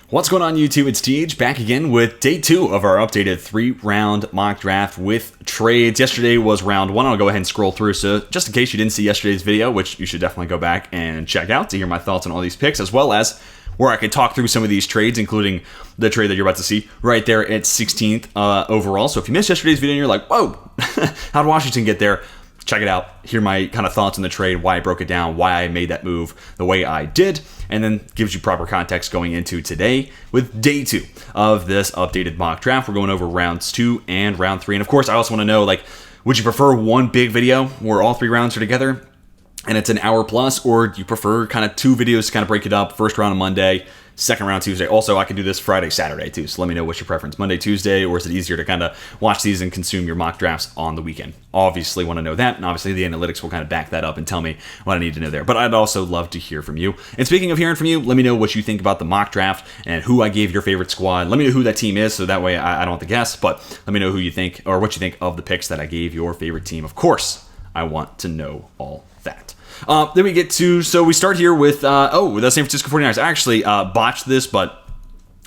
What's going on, YouTube? It's TH back again with day 2 of our updated 3-round mock draft with trades. Yesterday was round 1. I'll go ahead and scroll through. So just in case you didn't see yesterday's video, which you should definitely go back and check out to hear my thoughts on all these picks, as well as where I could talk through some of these trades, including the trade that you're about to see right there at 16th overall. So if you missed yesterday's video and you're like, whoa, how did Washington get there? Check it out, hear my kind of thoughts on the trade, why I broke it down, why I made that move the way I did, and then gives you proper context going into today with day 2 of this updated mock draft. We're going over rounds 2 and round 3. And of course, I also want to know, like, would you prefer one big video where all 3 rounds are together and it's an hour plus, or do you prefer kind of 2 videos to kind of break it up? First round on Monday, second round Tuesday. Also, I can do this Friday, Saturday too. So let me know what's your preference, Monday, Tuesday, or is it easier to kind of watch these and consume your mock drafts on the weekend? Obviously want to know that, and obviously the analytics will kind of back that up and tell me what I need to know there. But I'd also love to hear from you. And speaking of hearing from you, let me know what you think about the mock draft and who I gave your favorite squad. Let me know who that team is, so that way I don't have to guess, but let me know who you think or what you think of the picks that I gave your favorite team. Of course, I want to know all that. Then we get to, so we start here with, the San Francisco 49ers. I actually botched this, but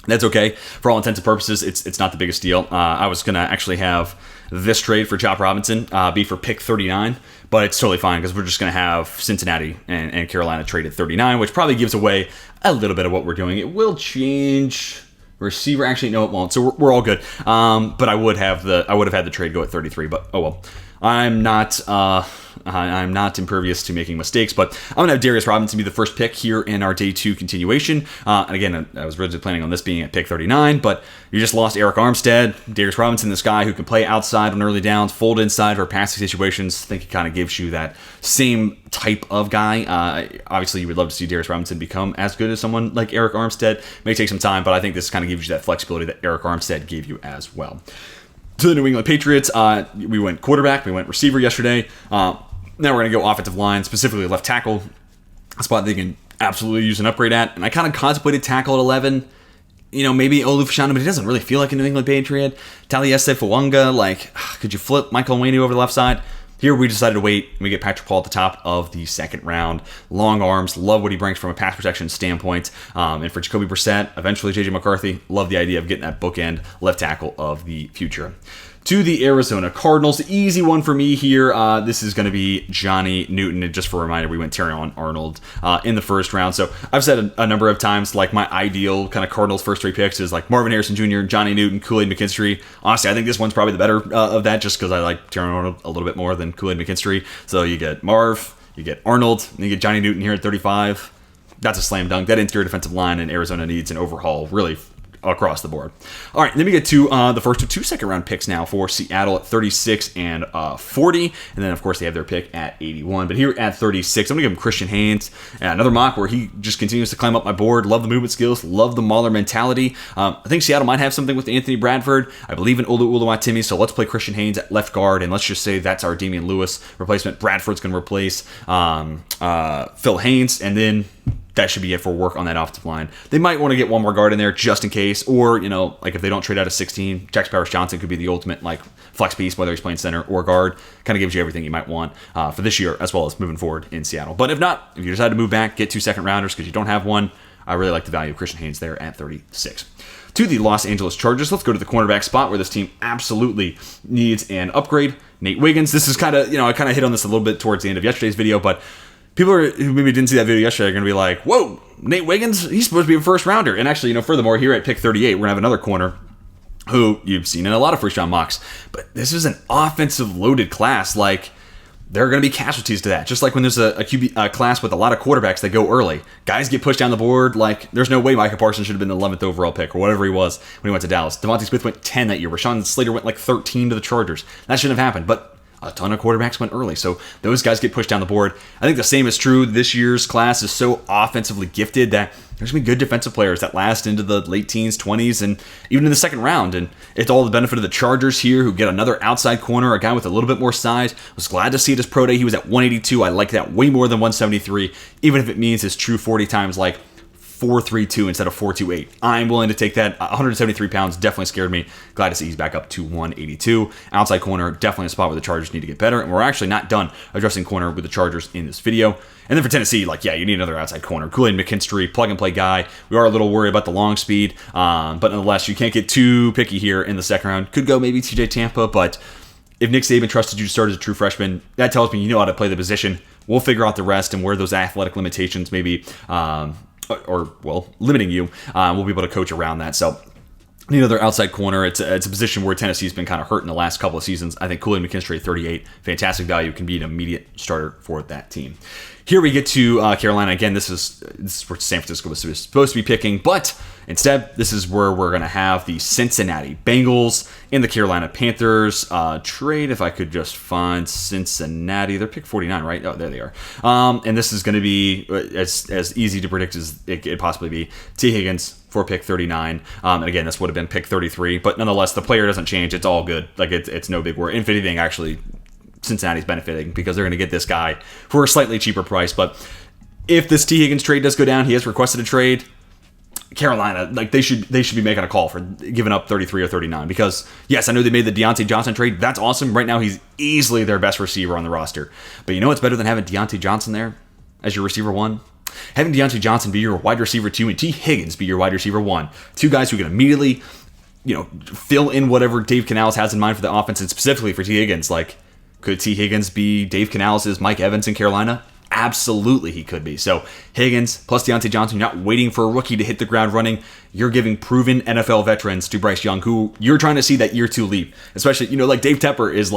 that's okay. For all intents and purposes, it's not the biggest deal. I was going to actually have this trade for Chop Robinson be for pick 39, but it's totally fine because we're just going to have Cincinnati and Carolina trade at 39, which probably gives away a little bit of what we're doing. It will change receiver. Actually, no, it won't. So we're all good. But I would have had the trade go at 33, but oh well. I'm not impervious to making mistakes, but I'm going to have Darius Robinson be the first pick here in our day 2 continuation. And again, I was originally planning on this being at pick 39, but you just lost Eric Armstead. Darius Robinson, this guy who can play outside on early downs, fold inside for passing situations. I think he kind of gives you that same type of guy. Obviously, you would love to see Darius Robinson become as good as someone like Eric Armstead. May take some time, but I think this kind of gives you that flexibility that Eric Armstead gave you as well. To the New England Patriots, we went quarterback, we went receiver yesterday. Now we're going to go offensive line, specifically left tackle, a spot they can absolutely use an upgrade at. And I kind of contemplated tackle at 11. You know, maybe Olu Fashanu, but he doesn't really feel like a New England Patriot. Taliesin Fawanga, like, could you flip Michael Onwenu over the left side? Here we decided to wait, and we get Patrick Paul at the top of the second round. Long arms, love what he brings from a pass protection standpoint. And for Jacoby Brissett, eventually J.J. McCarthy, love the idea of getting that bookend left tackle of the future. To the Arizona Cardinals, the easy one for me here, this is going to be Johnny Newton. And just for a reminder, we went Terrion Arnold in the first round. So I've said a number of times, like, my ideal kind of Cardinals first 3 picks is like Marvin Harrison Jr., Johnny Newton, Kool-Aid McKinstry. Honestly, I think this one's probably the better of that, just because I like Terrion Arnold a little bit more than Kool-Aid McKinstry. So you get Marv, you get Arnold, and you get Johnny Newton here at 35. That's a slam dunk. That interior defensive line in Arizona needs an overhaul, really, across the board. All right, then we get to the first 2 second-round picks now for Seattle at 36 and 40. And then, of course, they have their pick at 81. But here at 36, I'm going to give him Christian Haynes. Another mock where he just continues to climb up my board. Love the movement skills. Love the Mauler mentality. I think Seattle might have something with Anthony Bradford. I believe in Olu Oluwatimi, so let's play Christian Haynes at left guard. And let's just say that's our Damian Lewis replacement. Bradford's going to replace Phil Haynes. And then that should be it for work on that offensive line. They might want to get one more guard in there just in case, or, you know, like if they don't trade out of 16, Jax Powers Johnson could be the ultimate like flex piece, whether he's playing center or guard. Kind of gives you everything you might want for this year as well as moving forward in Seattle. But if not, if you decide to move back, get 2 second rounders because you don't have one, I really like the value of Christian Haynes there at 36. To the Los Angeles Chargers, let's go to the cornerback spot where this team absolutely needs an upgrade. Nate Wiggins. This is kind of, you know, I kind of hit on this a little bit towards the end of yesterday's video, but people who maybe didn't see that video yesterday are going to be like, whoa, Nate Wiggins, he's supposed to be a first rounder. And actually, you know, furthermore, here at pick 38, we're going to have another corner who you've seen in a lot of first round mocks. But this is an offensive loaded class. Like, there are going to be casualties to that. Just like when there's a QB class with a lot of quarterbacks that go early. Guys get pushed down the board. Like, there's no way Micah Parsons should have been the 11th overall pick or whatever he was when he went to Dallas. Devontae Smith went 10 that year. Rashawn Slater went like 13 to the Chargers. That shouldn't have happened. But a ton of quarterbacks went early, so those guys get pushed down the board. I think the same is true. This year's class is so offensively gifted that there's going to be good defensive players that last into the late teens, 20s, and even in the second round. And it's all the benefit of the Chargers here, who get another outside corner, a guy with a little bit more size. I was glad to see it his pro day. He was at 182. I like that way more than 173, even if it means his true 40 times like 4.32 instead of 4.28. I'm willing to take that. 173 pounds definitely scared me. Glad to see he's back up to 182. Outside corner, definitely a spot where the Chargers need to get better. And we're actually not done addressing corner with the Chargers in this video. And then for Tennessee, you need another outside corner. Kool-Aid McKinstry, plug-and-play guy. We are a little worried about the long speed. But nonetheless, you can't get too picky here in the second round. Could go maybe TJ Tampa, but if Nick Saban trusted you to start as a true freshman, that tells me you know how to play the position. We'll figure out the rest and where those athletic limitations maybe limiting you, we'll be able to coach around that. So need another outside corner. It's a position where Tennessee's been kind of hurt in the last couple of seasons. I think Kool-Aid McKinstry at 38, fantastic value, can be an immediate starter for that team. Here we get to Carolina. Again, this is where San Francisco was supposed to be picking, but instead, this is where we're going to have the Cincinnati Bengals and the Carolina Panthers trade. If I could just find Cincinnati. They're pick 49, right? Oh, there they are. And this is going to be as easy to predict as it could possibly be. T. Higgins for pick 39. And again, this would have been pick 33, but nonetheless, the player doesn't change. It's all good. It's no big worry. If anything, actually, Cincinnati's benefiting because they're going to get this guy for a slightly cheaper price. But if this T. Higgins trade does go down, he has requested a trade. Carolina, they should be making a call for giving up 33 or 39 because, yes, I know they made the Deontay Johnson trade. That's awesome. Right now, he's easily their best receiver on the roster. But you know what's better than having Deontay Johnson there as your receiver 1? Having Deontay Johnson be your wide receiver 2 and T. Higgins be your wide receiver 1. Two guys who can immediately, fill in whatever Dave Canales has in mind for the offense, and specifically for T. Higgins. Could T. Higgins be Dave Canales' Mike Evans in Carolina? Absolutely he could be. So Higgins plus Deontay Johnson, you're not waiting for a rookie to hit the ground running. You're giving proven NFL veterans to Bryce Young, who you're trying to see that year 2 leap. Especially, Dave Tepper is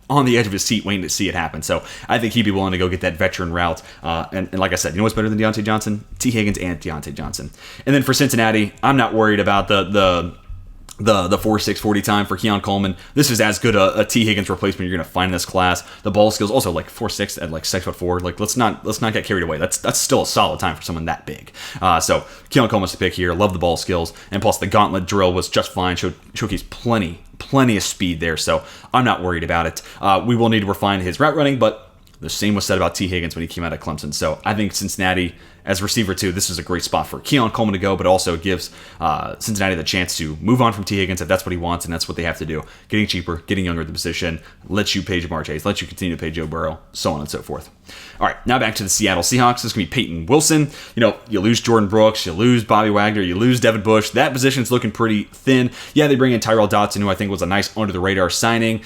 on the edge of his seat waiting to see it happen. So I think he'd be willing to go get that veteran route. And like I said, you know what's better than Deontay Johnson? T. Higgins and Deontay Johnson. And then for Cincinnati, I'm not worried about the 4.6 40 time for Keon Coleman. This is as good a T. Higgins replacement you're going to find in this class. The ball skills also 4.6 at 6'4". Let's not get carried away. That's still a solid time for someone that big. So Keon Coleman's the pick here. Love the ball skills, and plus the gauntlet drill was just fine. Showcased plenty of speed there. So I'm not worried about it. We will need to refine his route running, but the same was said about T. Higgins when he came out of Clemson. So I think Cincinnati, as receiver 2, this is a great spot for Keon Coleman to go, but also gives Cincinnati the chance to move on from T. Higgins if that's what he wants, and that's what they have to do. Getting cheaper, getting younger at the position, lets you pay Jamar Chase, lets you continue to pay Joe Burrow, so on and so forth. All right, now back to the Seattle Seahawks. This is going to be Peyton Wilson. You lose Jordan Brooks, you lose Bobby Wagner, you lose Devin Bush. That position's looking pretty thin. Yeah, they bring in Tyrell Dodson, who I think was a nice under-the-radar signing.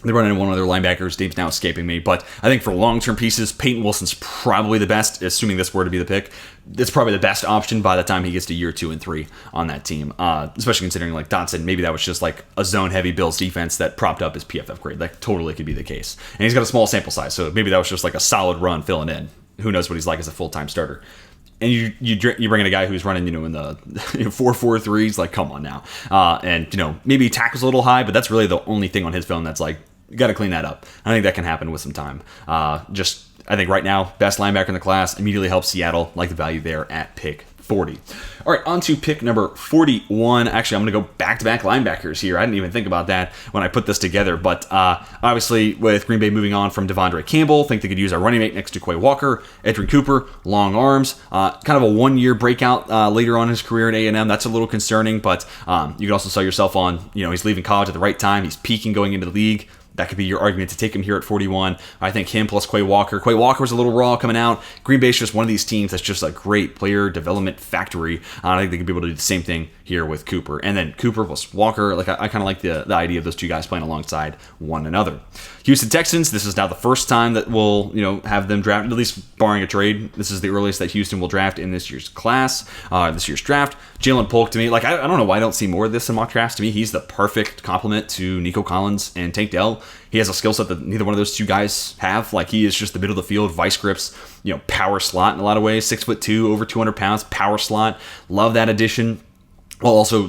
They're running one of their linebackers. Name's now escaping me. But I think for long-term pieces, Peyton Wilson's probably the best, assuming this were to be the pick. It's probably the best option by the time he gets to year 2 and 3 on that team, especially considering Dotson, maybe that was just a zone-heavy Bills defense that propped up his PFF grade. That totally could be the case. And he's got a small sample size, so maybe that was just a solid run filling in. Who knows what he's like as a full-time starter. And you bring in a guy who's running, in the 4.43s, come on now. And, maybe he tackles a little high, but that's really the only thing on his film that's you got to clean that up. I think that can happen with some time. I think right now, best linebacker in the class, immediately helps Seattle. Like the value there at pick 40. All right, on to pick number 41. Actually, I'm going to go back-to-back linebackers here. I didn't even think about that when I put this together. But obviously, with Green Bay moving on from Devondre Campbell, think they could use our running mate next to Quay Walker. Edwin Cooper, long arms. Kind of a one-year breakout later on in his career at A&M. That's a little concerning, but you can also sell yourself on, he's leaving college at the right time. He's peaking going into the league. That could be your argument to take him here at 41. I think him plus Quay Walker. Quay Walker was a little raw coming out. Green Bay's just one of these teams that's just a great player development factory. I think they could be able to do the same thing here with Cooper. And then Cooper plus Walker. I kind of like the idea of those two guys playing alongside one another. Houston Texans, this is now the first time that we'll have them draft, at least barring a trade. This is the earliest that Houston will draft in this year's class, this year's draft. Jalen Polk, to me, I don't know why I don't see more of this in mock drafts. To me, he's the perfect complement to Nico Collins and Tank Dell. He has a skill set that neither one of those two guys have. He is just the middle of the field, vice grips, power slot in a lot of ways. 6'2", over 200 pounds, power slot. Love that addition. Well, also,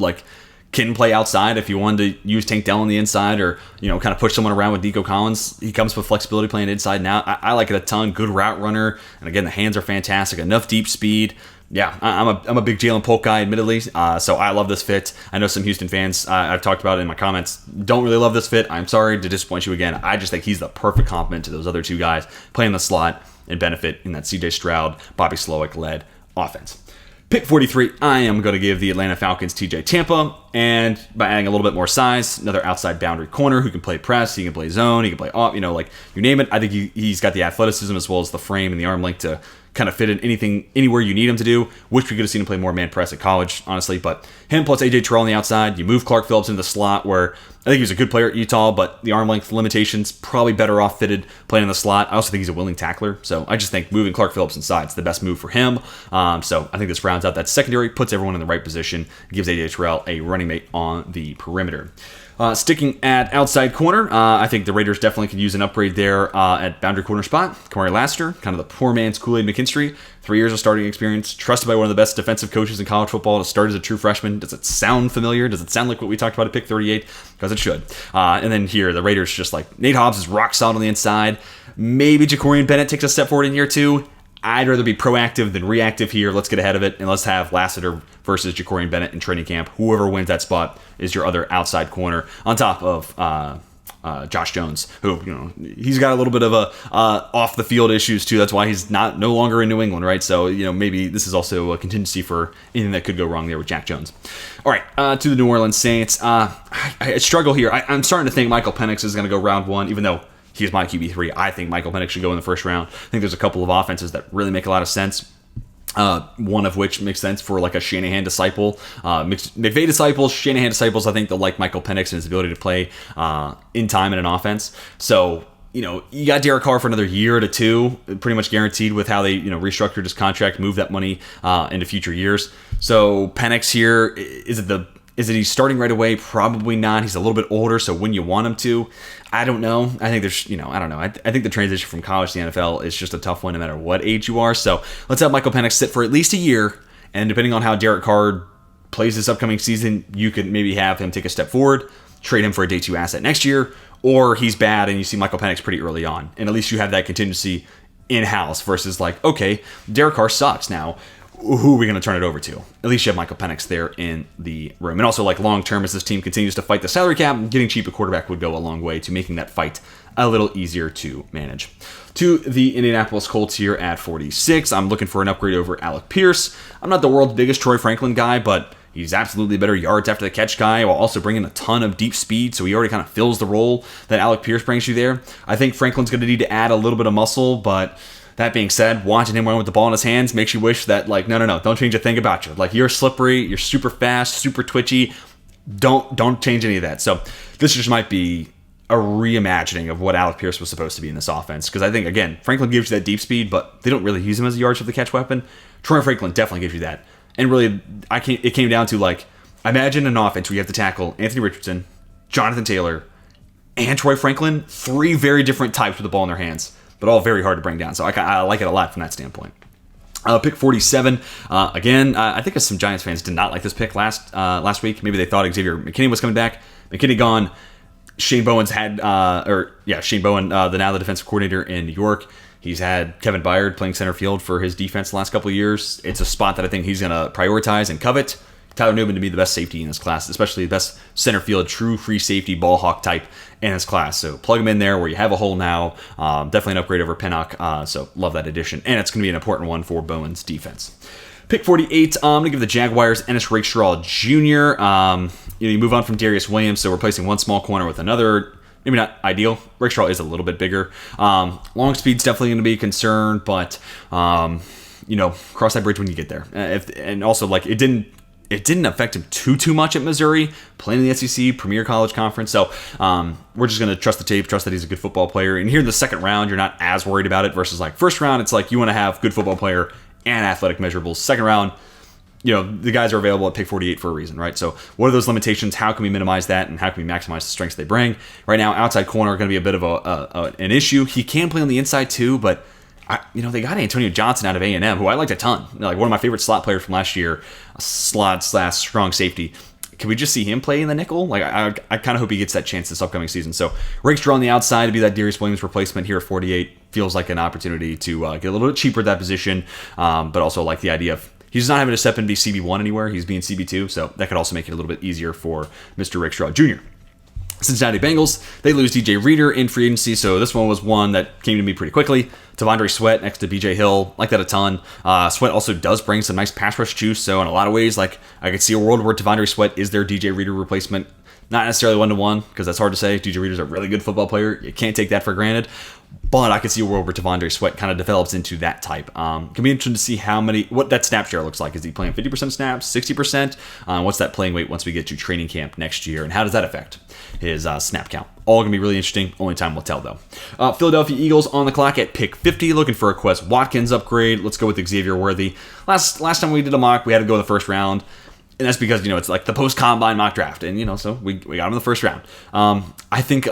can play outside if you wanted to use Tank Dell on the inside or, kind of push someone around with Nico Collins. He comes with flexibility playing inside and out. I like it a ton. Good route runner. And again, the hands are fantastic. Enough deep speed. Yeah, I'm a big Jalen Polk guy, admittedly, so I love this fit. I know some Houston fans, I've talked about it in my comments, don't really love this fit. I'm sorry to disappoint you again. I just think he's the perfect complement to those other two guys playing the slot and benefit in that C.J. Stroud, Bobby Slowick-led offense. Pick 43, I am going to give the Atlanta Falcons TJ Tampa, and by adding a little bit more size, another outside boundary corner who can play press, he can play zone, he can play off, like you name it. I think he's got the athleticism as well as the frame and the arm length to kind of fit in anywhere you need him to do. Wish we could have seen him play more man press at college, honestly, but him plus AJ Terrell on the outside, you move Clark Phillips into the slot where I think he was a good player at Utah, but the arm length limitations, probably better off fitted playing in the slot. I also think he's a willing tackler, so I just think moving Clark Phillips inside is the best move for him. So I think this rounds out that secondary, puts everyone in the right position, gives AJ Terrell a running mate on the perimeter. Sticking at outside corner, I think the Raiders definitely could use an upgrade there at boundary corner spot. Kamari Lassiter, kind of the poor man's Kool-Aid McKinstry, 3 years of starting experience, trusted by one of the best defensive coaches in college football to start as a true freshman. Does it sound familiar? Does it sound like what we talked about at pick 38? Because it should. And then here, the Raiders just like, Nate Hobbs is rock solid on the inside. Maybe Jacorian Bennett takes a step forward in year 2. I'd rather be proactive than reactive here. Let's get ahead of it, and let's have Lassiter versus Jacorian Bennett in training camp. Whoever wins that spot is your other outside corner on top of Josh Jones, who, he's got a little bit of a off the field issues too. That's why he's no longer in New England, right? So, maybe this is also a contingency for anything that could go wrong there with Jack Jones. All right, to the New Orleans Saints. I struggle here. I'm starting to think Michael Penix is going to go round 1, even though he's my QB3. I think Michael Penix should go in the first round. I think there's a couple of offenses that really make a lot of sense. One of which makes sense for like a Shanahan disciple. McVay disciples, Shanahan disciples, I think they'll like Michael Penix and his ability to play in time in an offense. So, you got Derek Carr for another year to 2, pretty much guaranteed with how they, restructured his contract, moved that money into future years. So Penix here, is it he's starting right away? Probably not. He's a little bit older, so when you want him to, I don't know. I think there's, I don't know. I think the transition from college to the NFL is just a tough one no matter what age you are. So let's have Michael Penix sit for at least a year, and depending on how Derek Carr plays this upcoming season, you could maybe have him take a step forward, trade him for a day 2 asset next year, or he's bad and you see Michael Penix pretty early on. And at least you have that contingency in-house versus like, okay, Derek Carr sucks now. Who are we going to turn it over to? At least you have Michael Penix there in the room. And also, like, long-term, as this team continues to fight the salary cap, getting cheap a quarterback would go a long way to making that fight a little easier to manage. To the Indianapolis Colts here at 46, I'm looking for an upgrade over Alec Pierce. I'm not the world's biggest Troy Franklin guy, but he's absolutely a better yards after the catch guy while also bringing a ton of deep speed, so he already kind of fills the role that Alec Pierce brings you there. I think Franklin's going to need to add a little bit of muscle, but that being said, watching him run with the ball in his hands makes you wish that, like, no, don't change a thing about you. Like, you're slippery, you're super fast, super twitchy. Don't change any of that. So this just might be a reimagining of what Alec Pierce was supposed to be in this offense. Because I think, again, Franklin gives you that deep speed, but they don't really use him as a yards after the catch weapon. Troy Franklin definitely gives you that. And really, it came down to, like, imagine an offense where you have to tackle Anthony Richardson, Jonathan Taylor, and Troy Franklin, 3 very different types with the ball in their hands, but all very hard to bring down. So I like it a lot from that standpoint. Pick 47. Again, I think some Giants fans did not like this pick last week. Maybe they thought Xavier McKinney was coming back. McKinney gone. Shane Bowen, the now the defensive coordinator in New York. He's had Kevin Byard playing center field for his defense the last couple of years. It's a spot that I think he's going to prioritize and covet. Tyler Newman to be the best safety in this class, especially the best center field, true free safety, ball hawk type in this class. So plug him in there where you have a hole now. Definitely an upgrade over Pinnock. So love that addition. And it's going to be an important one for Bowen's defense. Pick 48, I'm going to give the Jaguars Ennis Rakestraw Jr. You move on from Darius Williams, so replacing one small corner with another. Maybe not ideal. Rakestraw is a little bit bigger. Long speed's definitely going to be a concern, but cross that bridge when you get there. And also, like, it didn't affect him too much at Missouri, playing in the SEC, Premier College Conference. So we're just going to trust the tape, trust that he's a good football player. And here in the second round, you're not as worried about it versus like first round, it's like you want to have good football player and athletic measurables. Second round, the guys are available at pick 48 for a reason, right? So what are those limitations? How can we minimize that? And how can we maximize the strengths they bring? Right now, outside corner are going to be a bit of an issue. He can play on the inside too, but they got Antonio Johnson out of A&M, who I liked a ton. Like one of my favorite slot players from last year, a slot/strong safety. Can we just see him play in the nickel? Like I kind of hope he gets that chance this upcoming season. So Rakestraw on the outside to be that Darius Williams replacement here at 48 feels like an opportunity to get a little bit cheaper at that position, but also like the idea of he's not having to step and be CB1 anywhere. He's being CB2, so that could also make it a little bit easier for Mr. Rakestraw Jr. Cincinnati Bengals, they lose DJ Reader in free agency, so this one was one that came to me pretty quickly. Tavondre Sweat next to BJ Hill, like that a ton. Sweat also does bring some nice pass rush juice, so in a lot of ways, like I could see a world where Tavondre Sweat is their DJ Reader replacement. Not necessarily one-to-one, because that's hard to say. DJ Reader's a really good football player. You can't take that for granted. But I could see a world where Tavondre Sweat kind of develops into that type. Can be interesting to see what that snap share looks like. Is he playing 50% snaps, 60%? What's that playing weight once we get to training camp next year? And how does that affect his snap count? All going to be really interesting. Only time will tell, though. Philadelphia Eagles on the clock at pick 50, looking for a Quez Watkins upgrade. Let's go with Xavier Worthy. Last time we did a mock, we had to go in the first round. And that's because, it's like the post-combine mock draft. And, so we got him in the first round. I think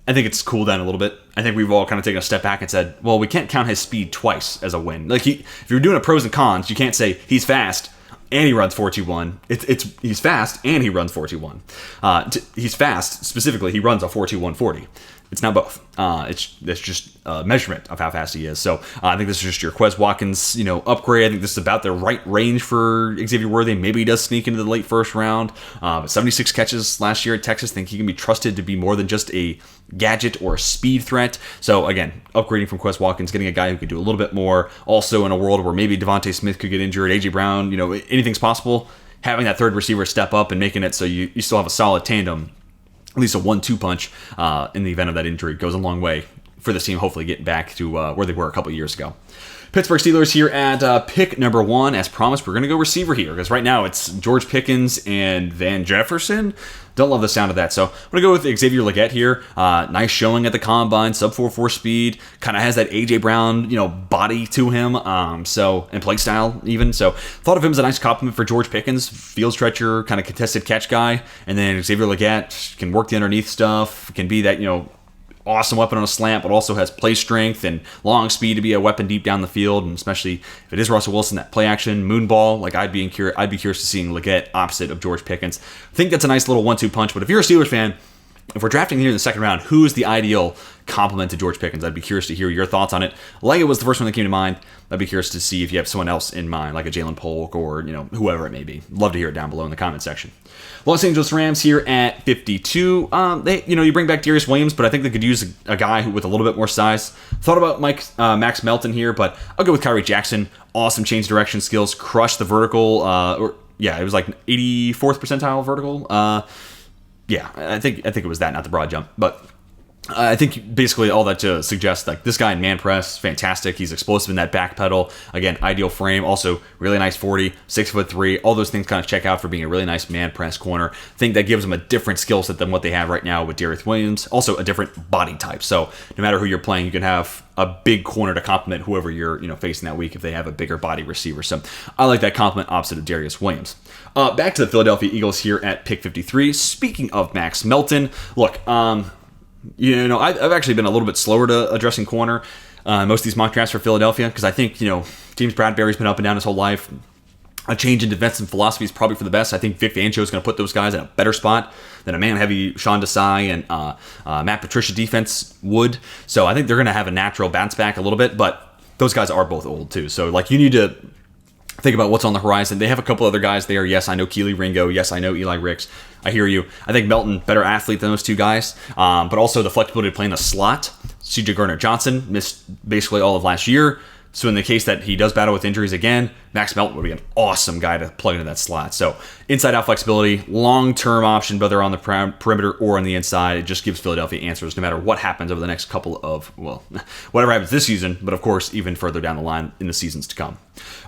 it's cooled down a little bit. I think we've all kind of taken a step back and said, well, we can't count his speed twice as a win. Like, if you're doing a pros and cons, you can't say he's fast and he runs 4.21. He's fast and he runs 4.21. He's fast, specifically, he runs a 4.21 40. It's not both. It's just a measurement of how fast he is. So I think this is just your Quez Watkins, upgrade. I think this is about the right range for Xavier Worthy. Maybe he does sneak into the late first round. But 76 catches last year at Texas. I think he can be trusted to be more than just a gadget or a speed threat. So again, upgrading from Quez Watkins, getting a guy who could do a little bit more. Also in a world where maybe Devontae Smith could get injured, AJ Brown, anything's possible. Having that third receiver step up and making it so you still have a solid tandem, at least a 1-2 punch in the event of that injury, goes a long way for this team, hopefully getting back to where they were a couple of years ago. Pittsburgh Steelers here at pick number 1. As promised, we're going to go receiver here because right now it's George Pickens and Van Jefferson. Don't love the sound of that. So I'm going to go with Xavier Legette here. Nice showing at the combine, sub 4.4 speed. Kind of has that AJ Brown, body to him. And play style even. So thought of him as a nice compliment for George Pickens. Field stretcher, kind of contested catch guy. And then Xavier Legette can work the underneath stuff. Can be that, awesome weapon on a slant, but also has play strength and long speed to be a weapon deep down the field, and especially if it is Russell Wilson, that play action moon ball. Like I'd be curious to seeing Legette opposite of George Pickens. I think that's a nice little 1-2 punch. But if you're a Steelers fan, if we're drafting here in the second round, who is the ideal complement to George Pickens? I'd be curious to hear your thoughts on it. Legette was the first one that came to mind. I'd be curious to see if you have someone else in mind, like a Jalen Polk or whoever it may be. Love to hear it down below in the comment section. Los Angeles Rams here at 52. You bring back Darius Williams, but I think they could use a guy with a little bit more size. Thought about Max Melton here, but I'll go with Kyrie Jackson. Awesome change direction skills, crushed the vertical. It was like 84th percentile vertical. I think it was that, not the broad jump, but. I think basically all that to suggest like this guy in man press, fantastic. He's explosive in that back pedal. Again, ideal frame. Also, really nice 40, 6'3". All those things kind of check out for being a really nice man press corner. I think that gives him a different skill set than what they have right now with Darius Williams. Also, a different body type. So no matter who you're playing, you can have a big corner to complement whoever you're facing that week if they have a bigger body receiver. So I like that complement opposite of Darius Williams. Back to the Philadelphia Eagles here at pick 53. Speaking of Max Melton, look. I've actually been a little bit slower to addressing corner most of these mock drafts for Philadelphia because I think, James Bradbury's been up and down his whole life. A change in defensive philosophy is probably for the best. I think Vic Fangio is going to put those guys in a better spot than a man-heavy Sean Desai and Matt Patricia defense would. So I think they're going to have a natural bounce back a little bit, but those guys are both old too. So you need to think about what's on the horizon. They have a couple other guys there. Yes, I know Keely Ringo. Yes, I know Eli Ricks. I hear you. I think Melton, better athlete than those two guys, but also the flexibility to play in the slot. C.J. Gardner-Johnson missed basically all of last year. So in the case that he does battle with injuries again, Max Melton would be an awesome guy to plug into that slot. So inside-out flexibility, long-term option, whether on the perimeter or on the inside. It just gives Philadelphia answers no matter what happens over the next couple of, whatever happens this season, but of course, even further down the line in the seasons to come.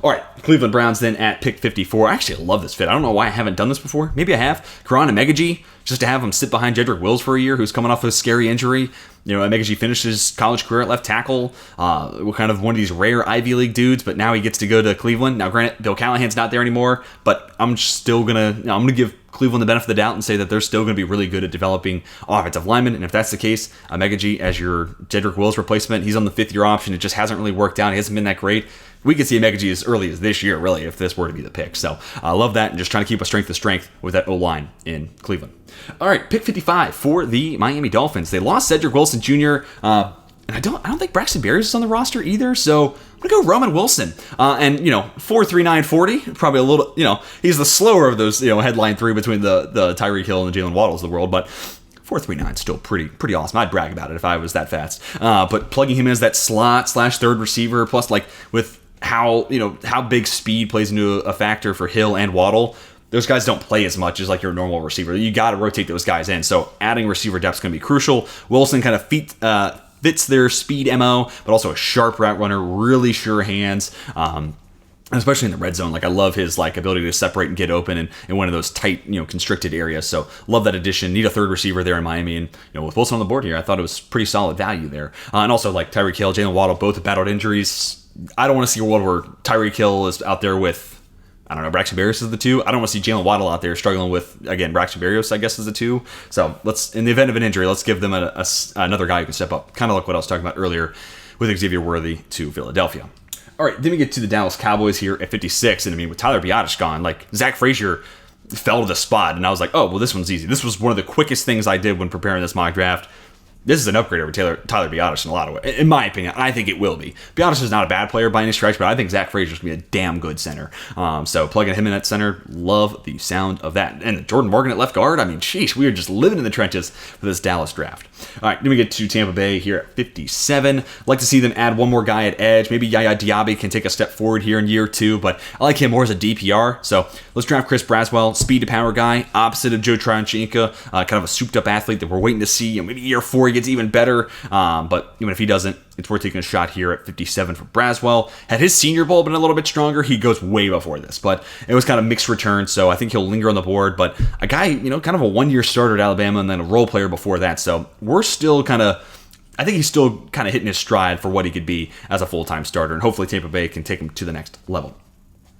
All right, Cleveland Browns then at pick 54. Actually, I love this fit. I don't know why I haven't done this before. Maybe I have. Karan Amegaji, just to have him sit behind Jedrick Wills for a year, who's coming off a scary injury. Amegaji finished his college career at left tackle. We're kind of one of these rare Ivy League dudes, but now he gets to go to Cleveland. Now, granted, Bill Callahan's not there anymore, but I'm gonna give Cleveland the benefit of the doubt and say that they're still going to be really good at developing offensive linemen. And if that's the case, Amegaji as your Jedrick Wills replacement, he's on the 5th-year option. It just hasn't really worked out. He hasn't been that great. We could see Amegaji as early as this year, really, if this were to be the pick. So I love that, and just trying to keep a strength to strength with that O-line in Cleveland. All right, pick 55 for the Miami Dolphins. They lost Cedric Wilson Jr., and I don't think Braxton Berrios is on the roster either, so I'm going to go Roman Wilson. 4.39 40, probably a little, he's the slower of those, headline three between the Tyreek Hill and the Jalen Waddles of the world, but 4.39 still pretty awesome. I'd brag about it if I was that fast. But plugging him in as that slot / third receiver, plus like with how big speed plays into a factor for Hill and Waddle. Those guys don't play as much as like your normal receiver. You got to rotate those guys in. So adding receiver depth is going to be crucial. Wilson kind of fits their speed MO, but also a sharp route runner, really sure hands. Especially in the red zone. Like I love his like ability to separate and get open in one of those tight, constricted areas. So love that addition. Need a third receiver there in Miami. And with Wilson on the board here, I thought it was pretty solid value there. And also like Tyreek Hill, Jalen Waddle, both have battled injuries. I don't want to see a world where Tyreek Hill is out there with, I don't know, Braxton Berrios is the 2. I don't want to see Jalen Waddle out there struggling with, again, Braxton Berrios, I guess, is the 2. So let's, in the event of an injury, let's give them another guy who can step up. Kind of like what I was talking about earlier with Xavier Worthy to Philadelphia. All right, then we get to the Dallas Cowboys here at 56. And I mean, with Tyler Biadasz gone, like Zach Frazier fell to the spot. And I was like, oh, well, this one's easy. This was one of the quickest things I did when preparing this mock draft. This is an upgrade over Tyler Biadasz in a lot of ways, in my opinion. I think it will be. Biadasz is not a bad player by any stretch, but I think Zach Frazier is going to be a damn good center. So plugging him in at center, love the sound of that. And Jordan Morgan at left guard, I mean, sheesh, we are just living in the trenches for this Dallas draft. All right, then we get to Tampa Bay here at 57. Like to see them add one more guy at edge. Maybe Yaya Diaby can take a step forward here in year 2, but I like him more as a DPR. So let's draft Chris Braswell, speed to power guy, opposite of Joe Tryon-Shoyinka, kind of a souped up athlete that we're waiting to see. Maybe year 4 he gets even better, but even if he doesn't, it's worth taking a shot here at 57 for Braswell. Had his Senior Bowl been a little bit stronger, he goes way before this, but it was kind of mixed returns, so I think he'll linger on the board. But a guy, kind of a 1-year starter at Alabama and then a role player before that, so we're still I think he's still kind of hitting his stride for what he could be as a full-time starter, and hopefully Tampa Bay can take him to the next level.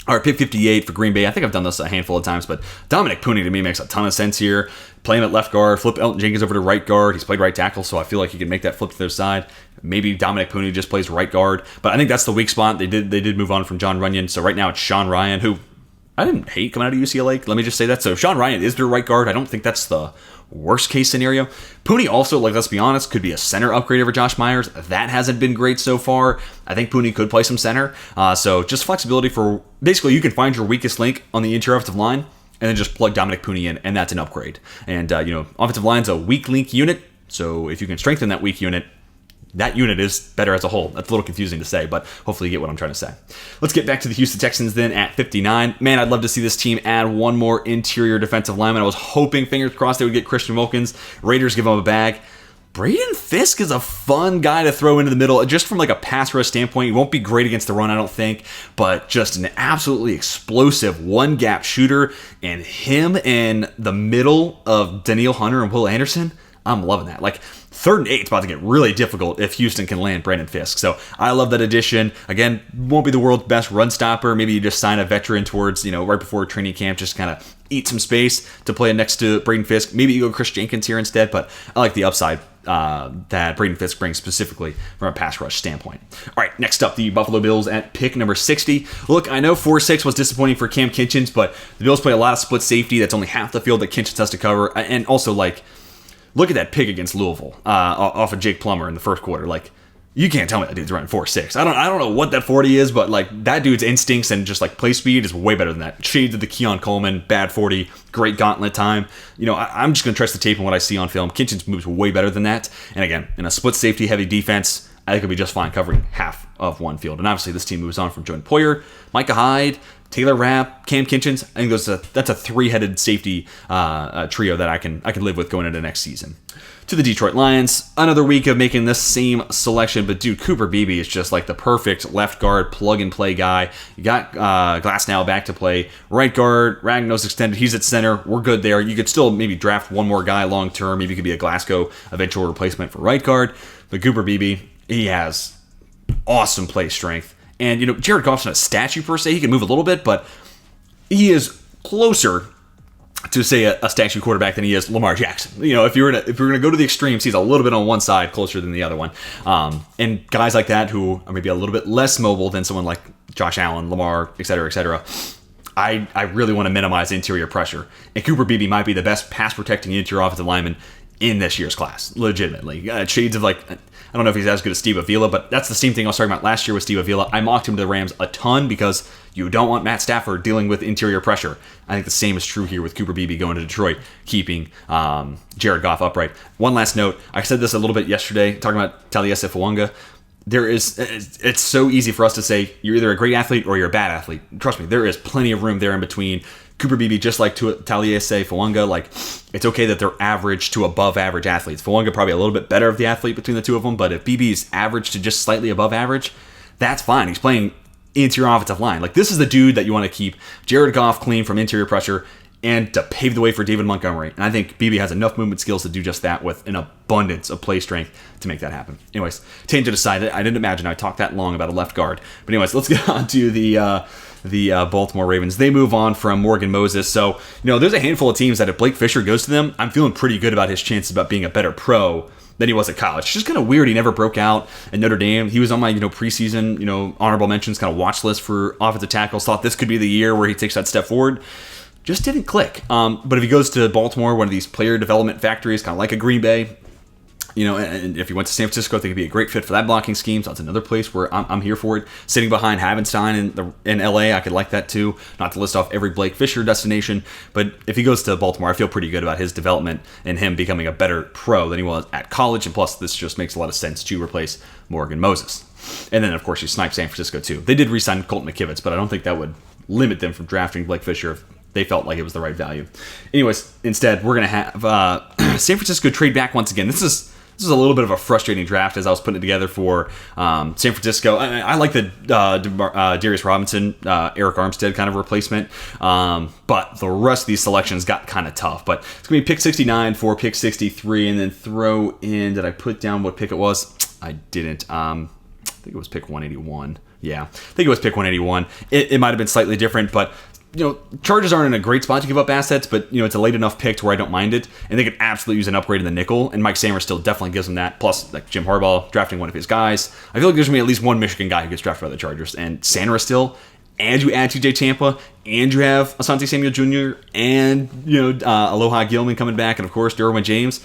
All right, pick 58 for Green Bay. I think I've done this a handful of times, but Dominic Pooney to me makes a ton of sense here. Play him at left guard, flip Elton Jenkins over to right guard. He's played right tackle, so I feel like he can make that flip to their side. Maybe Dominic Pooney just plays right guard, but I think that's the weak spot. They did move on from John Runyon, so right now it's Sean Ryan, who I didn't hate coming out of UCLA. Let me just say that. So Sean Ryan is their right guard. I don't think that's the worst case scenario. Pooney also, let's be honest, could be a center upgrade over Josh Myers. That hasn't been great so far. I think Pooney could play some center. So just flexibility for, basically you can find your weakest link on the interior offensive line and then just plug Dominic Pooney in, and that's an upgrade. And, offensive line's a weak link unit. So if you can strengthen that weak unit, that unit is better as a whole. That's a little confusing to say, but hopefully you get what I'm trying to say. Let's get back to the Houston Texans then at 59. Man, I'd love to see this team add one more interior defensive lineman. I was hoping, fingers crossed, they would get Christian Wilkins. Raiders give him a bag. Braden Fisk is a fun guy to throw into the middle, just from like a pass rush standpoint. He won't be great against the run, I don't think, but just an absolutely explosive one-gap shooter. And him in the middle of Danielle Hunter and Will Anderson, I'm loving that. Like, 3rd and 8 is about to get really difficult if Houston can land Brandon Fisk. So I love that addition. Again, won't be the world's best run stopper. Maybe you just sign a veteran towards, right before training camp, just kind of eat some space to play next to Braden Fisk. Maybe you go Chris Jenkins here instead, but I like the upside that Braden Fisk brings specifically from a pass rush standpoint. All right, next up, the Buffalo Bills at pick number 60. Look, I know 4-6 was disappointing for Cam Kinchens, but the Bills play a lot of split safety. That's only half the field that Kinchens has to cover. And also, look at that pick against Louisville off of Jake Plummer in the first quarter. You can't tell me that dude's running 4.6. I don't know what that 40 is, but that dude's instincts and just play speed is way better than that. Shades of the Keon Coleman, bad 40, great gauntlet time. I'm just going to trust the tape and what I see on film. Kinchens moves way better than that. And again, in a split safety heavy defense, I think it'll be just fine covering half of one field. And obviously this team moves on from Jordan Poyer, Micah Hyde, Taylor Rapp, Cam Kinchens. I think that's a 3-headed safety trio that I can live with going into next season. To the Detroit Lions, another week of making this same selection, but dude, Cooper Beebe is just the perfect left guard plug-and-play guy. You got Glasnow back to play right guard, Ragnos extended, he's at center, we're good there. You could still maybe draft one more guy long-term, maybe it could be a Glasgow eventual replacement for right guard, but Cooper Beebe, he has awesome play strength. And, Jared Goff's not a statue per se, he can move a little bit, but he is closer to say a statue quarterback than he is Lamar Jackson. If you're gonna go to the extremes, he's a little bit on one side closer than the other one. And guys like that who are maybe a little bit less mobile than someone like Josh Allen, Lamar, et cetera, I really want to minimize interior pressure. And Cooper Beebe might be the best pass protecting interior offensive lineman in this year's class, legitimately. Shades of I don't know if he's as good as Steve Avila, but that's the same thing I was talking about last year with Steve Avila. I mocked him to the Rams a ton because you don't want Matt Stafford dealing with interior pressure. I think the same is true here with Cooper Beebe going to Detroit, keeping Jared Goff upright. One last note. I said this a little bit yesterday, talking about Taliesin Fuanga. It's so easy for us to say you're either a great athlete or you're a bad athlete. Trust me, there is plenty of room there in between. Cooper Beebe, just like Taliesin Fuanga, like it's okay that they're average to above average athletes. Fuanga probably a little bit better of the athlete between the two of them, but if Beebe is average to just slightly above average, that's fine. He's playing interior offensive line. Like this is the dude that you want to keep Jared Goff clean from interior pressure and to pave the way for David Montgomery. And I think Beebe has enough movement skills to do just that with an abundance of play strength to make that happen. Anyways, tangent aside, I didn't imagine I'd talk that long about a left guard. But anyways, let's get on to the Baltimore Ravens. They move on from Morgan Moses. So, there's a handful of teams that if Blake Fisher goes to them, I'm feeling pretty good about his chances about being a better pro than he was at college. It's just kind of weird. He never broke out at Notre Dame. He was on my, preseason, honorable mentions kind of watch list for offensive tackles. Thought this could be the year where he takes that step forward. Just didn't click. But if he goes to Baltimore, one of these player development factories, kind of like a Green Bay, and if he went to San Francisco, I think he'd be a great fit for that blocking scheme. So that's another place where I'm here for it. Sitting behind Havenstein in LA, I could like that too. Not to list off every Blake Fisher destination, but if he goes to Baltimore, I feel pretty good about his development and him becoming a better pro than he was at college. And plus, this just makes a lot of sense to replace Morgan Moses. And then, of course, you snipe San Francisco too. They did re-sign Colton McKivitz, but I don't think that would limit them from drafting Blake Fisher if they felt like it was the right value. Anyways, instead, we're going to have San Francisco trade back once again. This is a little bit of a frustrating draft as I was putting it together for San Francisco. I like the Darius Robinson, Eric Armstead kind of replacement, but the rest of these selections got kind of tough. But it's going to be pick 69 for pick 63, and then throw in, did I put down what pick it was? I didn't. I think it was pick 181. Yeah, I think it was pick 181. It might have been slightly different, but Chargers aren't in a great spot to give up assets, but, it's a late enough pick to where I don't mind it. And they could absolutely use an upgrade in the nickel, and Mike Sammers still definitely gives them that. Plus, like Jim Harbaugh drafting one of his guys. I feel like there's going to be at least one Michigan guy who gets drafted by the Chargers. And Sanders still, and you add TJ Tampa, and you have Asante Samuel Jr., and, Aloha Gilman coming back, and, of course, Derwin James.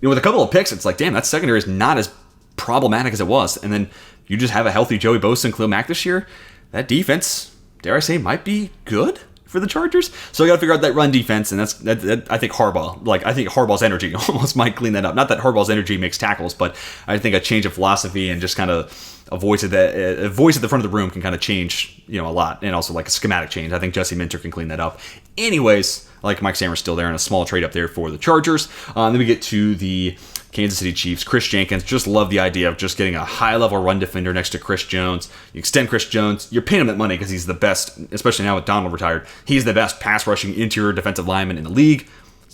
With a couple of picks, it's like, damn, that secondary is not as problematic as it was. And then you just have a healthy Joey Bosa and Khalil Mack this year. That defense, dare I say, might be good for the Chargers. So I got to figure out that run defense, and that I think Harbaugh's energy almost might clean that up. Not that Harbaugh's energy makes tackles, but I think a change of philosophy and just kind of a voice at the front of the room can kind of change, a lot, and also like a schematic change. I think Jesse Minter can clean that up. Anyways, I like Mike Sammers still there, and a small trade up there for the Chargers. Then we get to the Kansas City Chiefs. Chris Jenkins, just love the idea of just getting a high-level run defender next to Chris Jones. You extend Chris Jones. You're paying him that money because he's the best, especially now with Donald retired. He's the best pass-rushing interior defensive lineman in the league.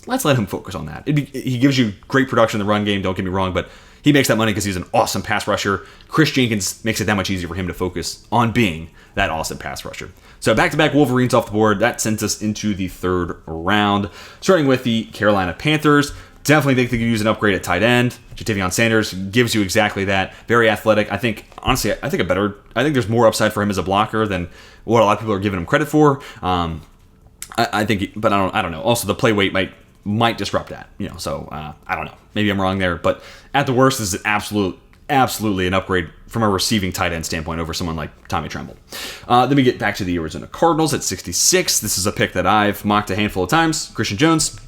Let's let him focus on that. He gives you great production in the run game, don't get me wrong, but he makes that money because he's an awesome pass rusher. Chris Jenkins makes it that much easier for him to focus on being that awesome pass rusher. So back-to-back Wolverines off the board. That sends us into the third round. Starting with the Carolina Panthers. Definitely think they could use an upgrade at tight end. Jatavion Sanders gives you exactly that. Very athletic. I think there's more upside for him as a blocker than what a lot of people are giving him credit for. I don't know. Also, the play weight might disrupt that. So I don't know. Maybe I'm wrong there. But at the worst, this is absolutely an upgrade from a receiving tight end standpoint over someone like Tommy Tremble. Then we get back to the Arizona Cardinals at 66. This is a pick that I've mocked a handful of times. Christian Jones.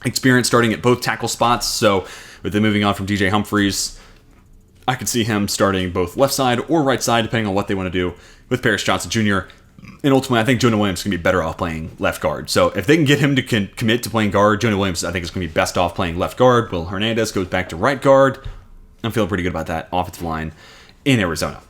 Experience starting at both tackle spots, so with them moving on from DJ Humphries, I could see him starting both left side or right side, depending on what they want to do with Paris Johnson Jr. And ultimately, I think Jonah Williams is going to be better off playing left guard. So if they can get him to commit to playing guard, Jonah Williams, I think, is going to be best off playing left guard. Will Hernandez goes back to right guard. I'm feeling pretty good about that offensive line in Arizona.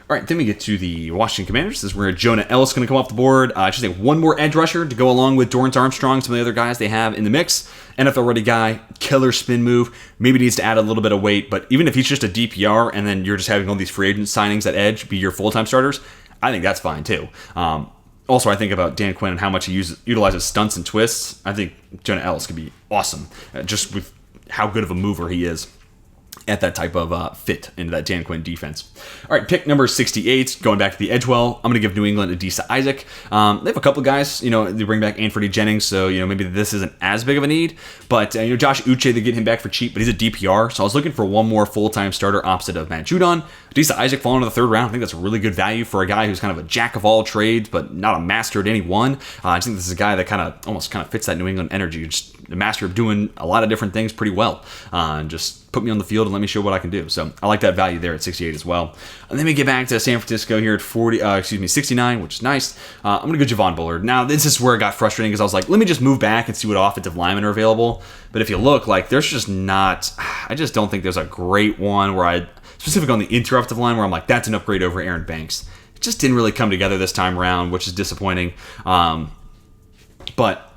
All right, then we get to the Washington Commanders. This is where Jonah Ellis is going to come off the board. I should say one more edge rusher to go along with Dorrance Armstrong, some of the other guys they have in the mix. NFL-ready guy, killer spin move. Maybe needs to add a little bit of weight, but even if he's just a DPR and then you're just having all these free agent signings at edge be your full-time starters, I think that's fine too. Also, I think about Dan Quinn and how much he utilizes stunts and twists. I think Jonah Ellis could be awesome, just with how good of a mover he is. at that type of fit into that Dan Quinn defense. All right, pick number 68, going back to the Edgewell. I'm going to give New England Adisa Isaac. They have a couple guys, they bring back Anthony Jennings, so, maybe this isn't as big of a need. But, Josh Uche, they get him back for cheap, but he's a DPR, so I was looking for one more full-time starter opposite of Matt Judon. Adisa Isaac falling to the third round. I think that's a really good value for a guy who's kind of a jack of all trades, but not a master at any one. I just think this is a guy that almost fits that New England energy, just a master of doing a lot of different things pretty well. And just put me on the field and let me show what I can do. So I like that value there at 68 as well. And then we get back to San Francisco here at 69, which is nice. I'm going to go Javon Bullard. Now, this is where it got frustrating because I was like, let me just move back and see what offensive linemen are available. But if you look, there's just not, I just don't think there's a great one where specifically on the interior offensive line, where I'm like, that's an upgrade over Aaron Banks. It just didn't really come together this time around, which is disappointing. But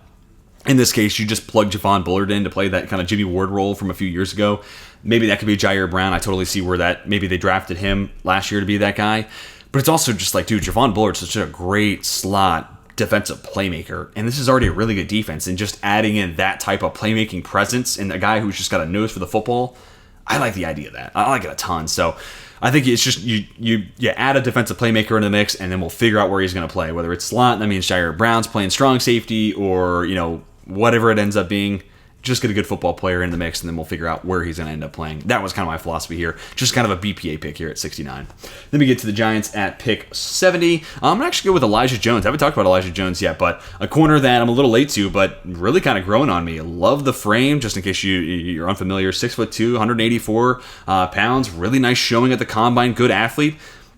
in this case, you just plug Javon Bullard in to play that kind of Jimmy Ward role from a few years ago. Maybe that could be Jair Brown. I totally see where maybe they drafted him last year to be that guy. But it's also just Javon Bullard's such a great slot defensive playmaker. And this is already a really good defense. And just adding in that type of playmaking presence and a guy who's just got a nose for the football, I like the idea of that. I like it a ton. So I think it's just you add a defensive playmaker in the mix, and then we'll figure out where he's going to play. Whether it's slot, that means Jair Brown's playing strong safety, or whatever it ends up being. Just get a good football player in the mix, and then we'll figure out where he's going to end up playing. That was kind of my philosophy here. Just kind of a BPA pick here at 69. Then we get to the Giants at pick 70. I'm going to actually go with Elijah Jones. I haven't talked about Elijah Jones yet, but a corner that I'm a little late to, but really kind of growing on me. Love the frame, just in case you're unfamiliar. 6'2", 184 pounds. Really nice showing at the combine. Good athlete.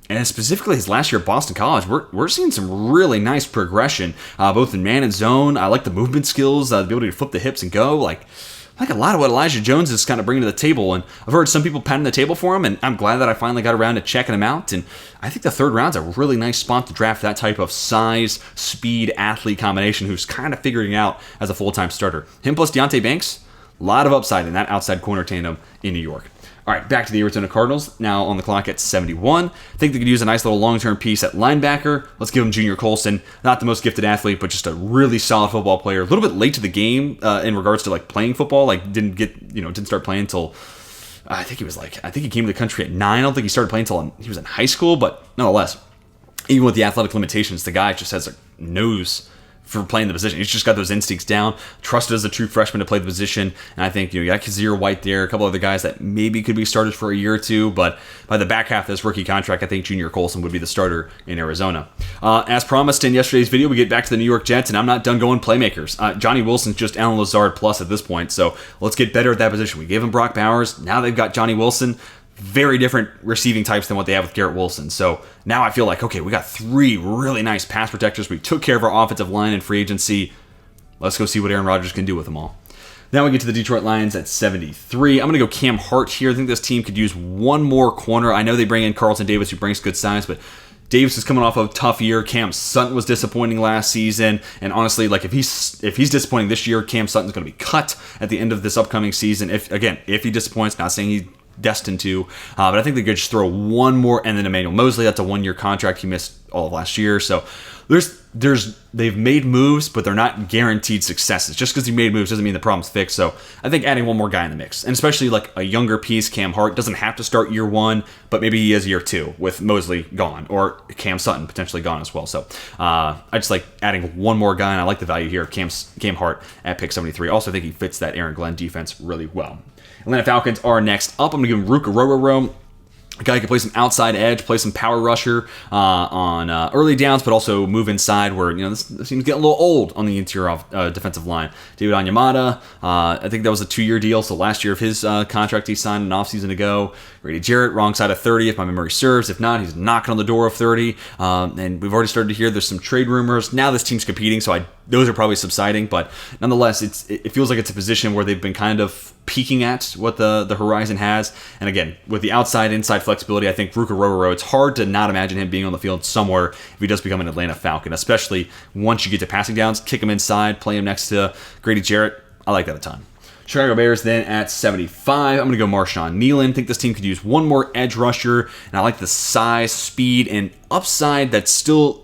And specifically his last year at Boston College, we're seeing some really nice progression, both in man and zone. I like the movement skills, the ability to flip the hips and go. Like a lot of what Elijah Jones is kind of bringing to the table. And I've heard some people patting the table for him, and I'm glad that I finally got around to checking him out. And I think the third round's a really nice spot to draft that type of size, speed, athlete combination who's kind of figuring out as a full-time starter. Him plus Deonte Banks, a lot of upside in that outside corner tandem in New York. All right, back to the Arizona Cardinals, now on the clock at 71. I think they could use a nice little long-term piece at linebacker. Let's give him Junior Colson. Not the most gifted athlete, but just a really solid football player. A little bit late to the game in regards to playing football. Didn't start playing until I think he came to the country at 9. I don't think he started playing until he was in high school, but nonetheless, even with the athletic limitations, the guy just has a nose for playing the position. He's just got those instincts down, trusted as a true freshman to play the position. And I think you got Kazir White there, a couple other guys that maybe could be started for a year or two, but by the back half of this rookie contract, I think Junior Colson would be the starter in Arizona. As promised in yesterday's video, we get back to the New York Jets, and I'm not done going playmakers. Johnny Wilson's just Alan Lazard plus at this point, so let's get better at that position. We gave him Brock Bowers, now they've got Johnny Wilson. Very different receiving types than what they have with Garrett Wilson. So now I feel like, okay, we got 3 really nice pass protectors. We took care of our offensive line in free agency. Let's go see what Aaron Rodgers can do with them all. Now we get to the Detroit Lions at 73. I'm going to go Cam Hart here. I think this team could use one more corner. I know they bring in Carlton Davis, who brings good size, but Davis is coming off of a tough year. Cam Sutton was disappointing last season. And honestly, if he's disappointing this year, Cam Sutton's going to be cut at the end of this upcoming season. If he disappoints, not saying he's destined to, but I think they could just throw one more, and then Emmanuel Mosley, that's a 1-year contract. He missed all of last year, so they've made moves, but they're not guaranteed successes. Just because you made moves doesn't mean the problem's fixed. So I think adding one more guy in the mix, and especially a younger piece, Cam Hart doesn't have to start year 1, but maybe he is year 2 with Mosley gone, or Cam Sutton potentially gone as well. So I just like adding one more guy, and I like the value here of Cam Hart at pick 73. Also, I think he fits that Aaron Glenn defense really well. Atlanta Falcons are next up. I'm going to give him Ruka Rororo. A guy who can play some outside edge, play some power rusher on early downs, but also move inside where, this seems getting a little old on the interior defensive line. David Onyemata, I think that was a 2-year deal, so last year of his contract he signed an offseason ago. Grady Jarrett, wrong side of 30 if my memory serves. If not, he's knocking on the door of 30. And we've already started to hear there's some trade rumors. Now this team's competing, so those are probably subsiding, but nonetheless, it feels like it's a position where they've been kind of peeking at what the horizon has. And again, with the outside-inside flexibility, I think Ruka Rororo, it's hard to not imagine him being on the field somewhere if he does become an Atlanta Falcon, especially once you get to passing downs, kick him inside, play him next to Grady Jarrett. I like that a ton. Chicago Bears then at 75. I'm going to go Marshawn Nealon. Think this team could use one more edge rusher, and I like the size, speed, and upside that's still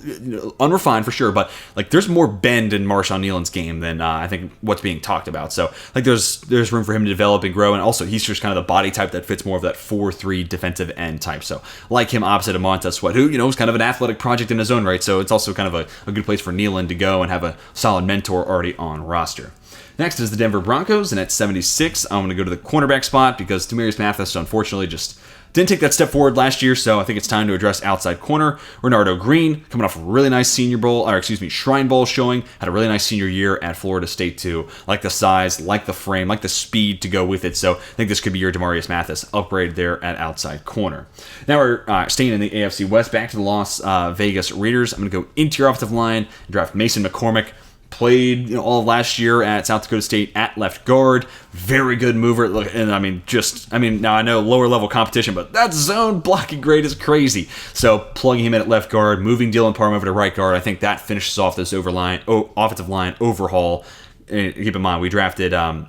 unrefined for sure, but like there's more bend in Marshawn Nealon's game than I think what's being talked about. So like there's room for him to develop and grow, and also he's just kind of the body type that fits more of that 4-3 defensive end type. So like him opposite of Montez Sweat, who is kind of an athletic project in his own right. So it's also kind of a good place for Nealon to go and have a solid mentor already on roster. Next is the Denver Broncos, and at 76, I'm going to go to the cornerback spot because Demarius Mathis, unfortunately, just didn't take that step forward last year, so I think it's time to address outside corner. Renardo Green, coming off a really nice Shrine Bowl showing, had a really nice senior year at Florida State too. Like the size, like the frame, like the speed to go with it, so I think this could be your Demarius Mathis upgrade there at outside corner. Now we're staying in the AFC West, back to the Las Vegas Raiders. I'm going to go interior offensive line and draft Mason McCormick. Played all of last year at South Dakota State at left guard. Very good mover. And now I know lower level competition, but that zone blocking grade is crazy. So plugging him in at left guard, moving Dylan Parham over to right guard, I think that finishes off this offensive line overhaul. And keep in mind, we drafted Jermaine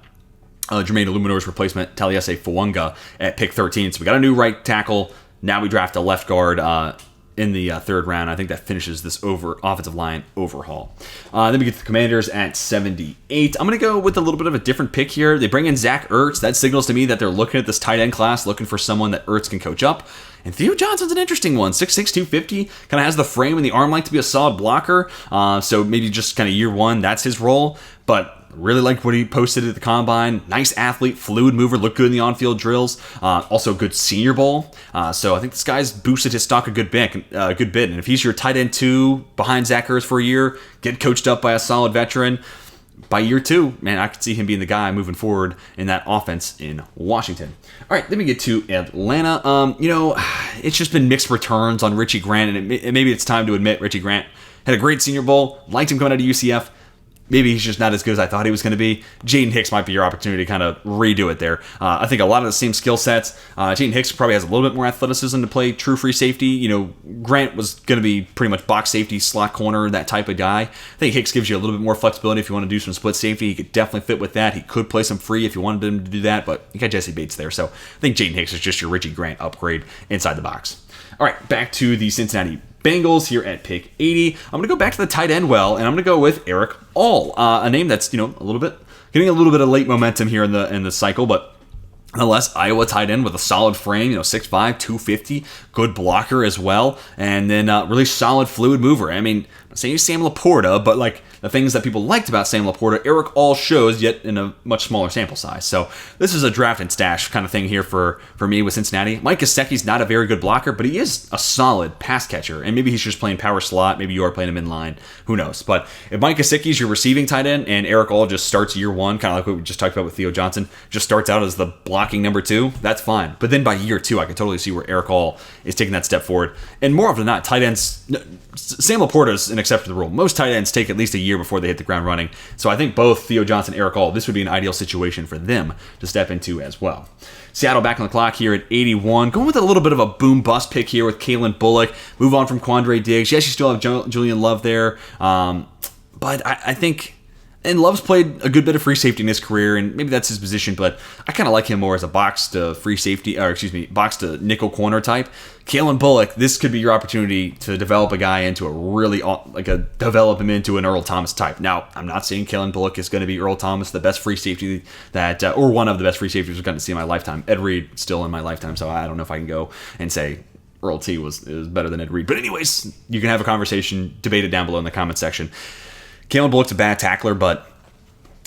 Illuminor's replacement, Taliese Fuanga, at pick 13. So we got a new right tackle. Now we draft a left guard in the third round. I think that finishes this offensive line overhaul. Then we get to the Commanders at 78. I'm going to go with a little bit of a different pick here. They bring in Zach Ertz. That signals to me that they're looking at this tight end class, looking for someone that Ertz can coach up. And Theo Johnson's an interesting one. 6'6", 250. Kind of has the frame and the arm length to be a solid blocker. So maybe just kind of year one, that's his role. But really liked what he posted at the Combine. Nice athlete, fluid mover, looked good in the on-field drills. Also a good Senior Bowl. So I think this guy's boosted his stock a good bit. And if he's your tight end 2 behind Zach Ertz for a year, get coached up by a solid veteran, by year 2, man, I could see him being the guy moving forward in that offense in Washington. All right, then we get to Atlanta. It's just been mixed returns on Richie Grant, and maybe it's time to admit Richie Grant had a great Senior Bowl, liked him coming out of UCF. Maybe he's just not as good as I thought he was going to be. Jaden Hicks might be your opportunity to kind of redo it there. I think a lot of the same skill sets. Jaden Hicks probably has a little bit more athleticism to play true free safety. Grant was going to be pretty much box safety, slot corner, that type of guy. I think Hicks gives you a little bit more flexibility if you want to do some split safety. He could definitely fit with that. He could play some free if you wanted him to do that, but you got Jesse Bates there. So I think Jaden Hicks is just your Richie Grant upgrade inside the box. All right, back to the Cincinnati Bengals here at pick 80. I'm going to go back to the tight end and I'm going to go with Eric All, a name that's getting a little bit of late momentum here in the cycle, but nonetheless, Iowa tight end with a solid frame, 6'5", 250, good blocker as well, and then really solid fluid mover. I mean, I'm not saying he's Sam Laporta, but like the things that people liked about Sam Laporta, Eric All shows, yet in a much smaller sample size. So this is a draft and stash kind of thing here for me with Cincinnati. Mike Gesicki's not a very good blocker, but he is a solid pass catcher, and maybe he's just playing power slot. Maybe you are playing him in line. Who knows? But if Mike Gesicki's your receiving tight end, and Eric All just starts year 1, kind of like what we just talked about with Theo Johnson, just starts out as the blocking number 2, that's fine. But then by year 2, I can totally see where Eric All is taking that step forward. And more often than not, tight ends, Sam Laporta is an exception to the rule. Most tight ends take at least a year before they hit the ground running. So I think both Theo Johnson and Eric All, this would be an ideal situation for them to step into as well. Seattle back on the clock here at 81. Going with a little bit of a boom-bust pick here with Kalen Bullock. Move on from Quandre Diggs. Yes, you still have Julian Love there. But I think... And Love's played a good bit of free safety in his career, and maybe that's his position, but I kind of like him more as a box to nickel corner type. Kalen Bullock, this could be your opportunity to develop a guy into develop him into an Earl Thomas type. Now, I'm not saying Kalen Bullock is going to be Earl Thomas, the best free safety or one of the best free safeties we've gotten to see in my lifetime. Ed Reed still in my lifetime, so I don't know if I can go and say Earl T was better than Ed Reed. But anyways, you can have a conversation, debate it down below in the comment section. Kalen Bullock's a bad tackler, but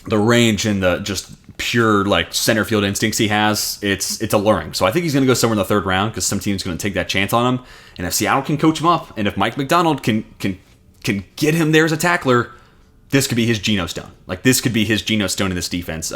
the range and the just pure center field instincts he has, it's alluring. So I think he's going to go somewhere in the third round because some team's going to take that chance on him. And if Seattle can coach him up, and if Mike McDonald can get him there as a tackler, this could be his Geno Stone. This could be his Geno Stone in this defense.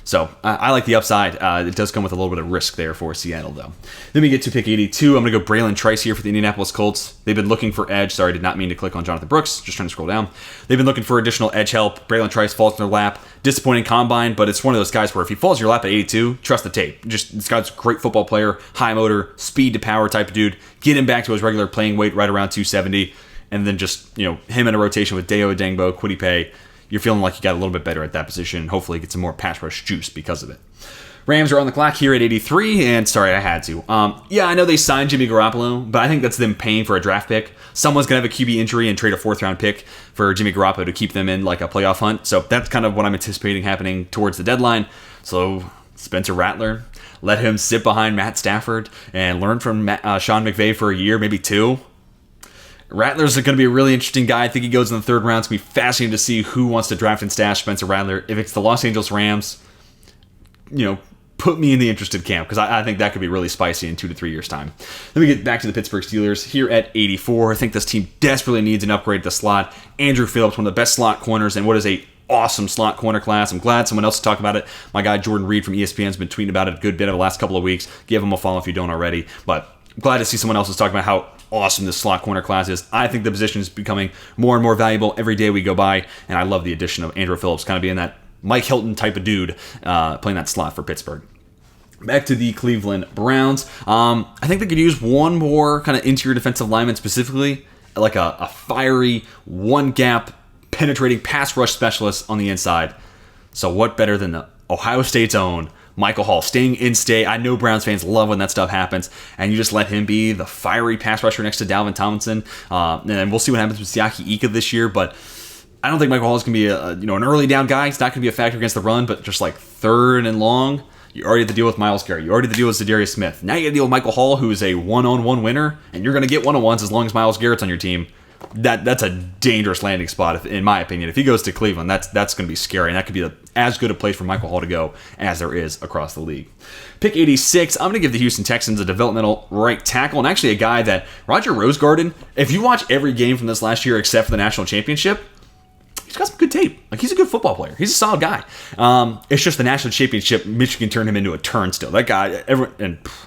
So I like the upside. It does come with a little bit of risk there for Seattle, though. Then we get to pick 82. I'm going to go Braylon Trice here for the Indianapolis Colts. They've been looking for edge. Sorry, I did not mean to click on Jonathan Brooks. Just trying to scroll down. They've been looking for additional edge help. Braylon Trice falls in their lap. Disappointing combine, but it's one of those guys where if he falls in your lap at 82, trust the tape. This guy's a great football player, high motor, speed to power type of dude. Get him back to his regular playing weight right around 270, and then just him in a rotation with Deo Adengbo, Kwity Paye. you're feeling like you got a little bit better at that position. Hopefully get some more pass rush juice because of it. Rams are on the clock here at 83, and sorry, I had to. Yeah, I know they signed Jimmy Garoppolo, but I think that's them paying for a draft pick. Someone's going to have a QB injury and trade a 4th-round pick for Jimmy Garoppolo to keep them in like a playoff hunt. So that's kind of what I'm anticipating happening towards the deadline. So Spencer Rattler, let him sit behind Matt Stafford and learn from Sean McVay for a year, maybe 2. Rattler's going to be a really interesting guy. I think he goes in the 3rd round. It's going to be fascinating to see who wants to draft and stash Spencer Rattler. If it's the Los Angeles Rams, put me in the interested camp, because I think that could be really spicy in 2 to 3 years' time. Let me get back to the Pittsburgh Steelers here at 84. I think this team desperately needs an upgrade at the slot. Andrew Phillips, one of the best slot corners, and what is a awesome slot corner class. I'm glad someone else to talk about it. My guy Jordan Reed from ESPN has been tweeting about it a good bit over the last couple of weeks. Give him a follow if you don't already. But I'm glad to see someone else is talking about how awesome this slot corner class is. I think the position is becoming more and more valuable every day we go by, and I love the addition of Andrew Phillips kind of being that Mike Hilton type of dude playing that slot for Pittsburgh. Back to the Cleveland Browns. I think they could use one more kind of interior defensive lineman, specifically like a fiery, one-gap, penetrating pass rush specialist on the inside. So what better than the Ohio State's own Michael Hall, staying in state. I know Browns fans love when that stuff happens, and you just let him be the fiery pass rusher next to Dalvin Tomlinson. And we'll see what happens with Siaki Ika this year, but I don't think Michael Hall is going to be an early down guy. He's not going to be a factor against the run, but just like 3rd and long, you already have to deal with Myles Garrett. You already have to deal with Zadarius Smith. Now you got to deal with Michael Hall, who is a one-on-one winner, and you're going to get one-on-ones as long as Myles Garrett's on your team. That's a dangerous landing spot, in my opinion. If he goes to Cleveland, that's going to be scary, and that could be as good a place for Michael Hall to go as there is across the league. Pick 86, I'm going to give the Houston Texans a developmental right tackle, and actually a guy that, Roger Rosegarden, if you watch every game from this last year except for the national championship, he's got some good tape. Like, he's a good football player. He's a solid guy. It's just the national championship, Michigan turned him into a turnstile. That guy,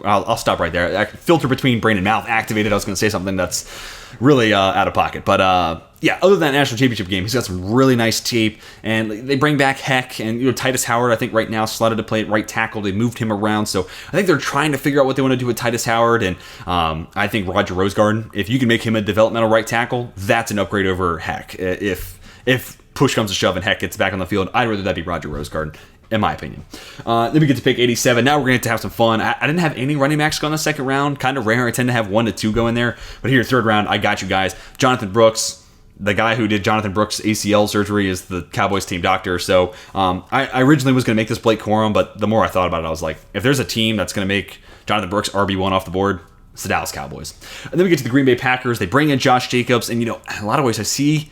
I'll stop right there. Filter between brain and mouth activated. I was going to say something that's really out of pocket. But yeah, other than that national championship game, he's got some really nice tape. And they bring back Heck and Titus Howard, I think right now slotted to play at right tackle. They moved him around. So I think they're trying to figure out what they want to do with Titus Howard. And I think Roger Rosegarden, if you can make him a developmental right tackle, that's an upgrade over Heck. If push comes to shove and Heck gets back on the field, I'd rather that be Roger Rosegarden, in my opinion. Then we get to pick 87. Now we're going to have some fun. I didn't have any running backs go in the 2nd round. Kind of rare. I tend to have 1 to 2 go in there. But here, 3rd round, I got you guys. Jonathan Brooks, the guy who did Jonathan Brooks' ACL surgery, is the Cowboys team doctor. So I originally was going to make this Blake Corum, but the more I thought about it, I was like, if there's a team that's going to make Jonathan Brooks RB1 off the board, it's the Dallas Cowboys. And then we get to the Green Bay Packers. They bring in Josh Jacobs, and in a lot of ways I see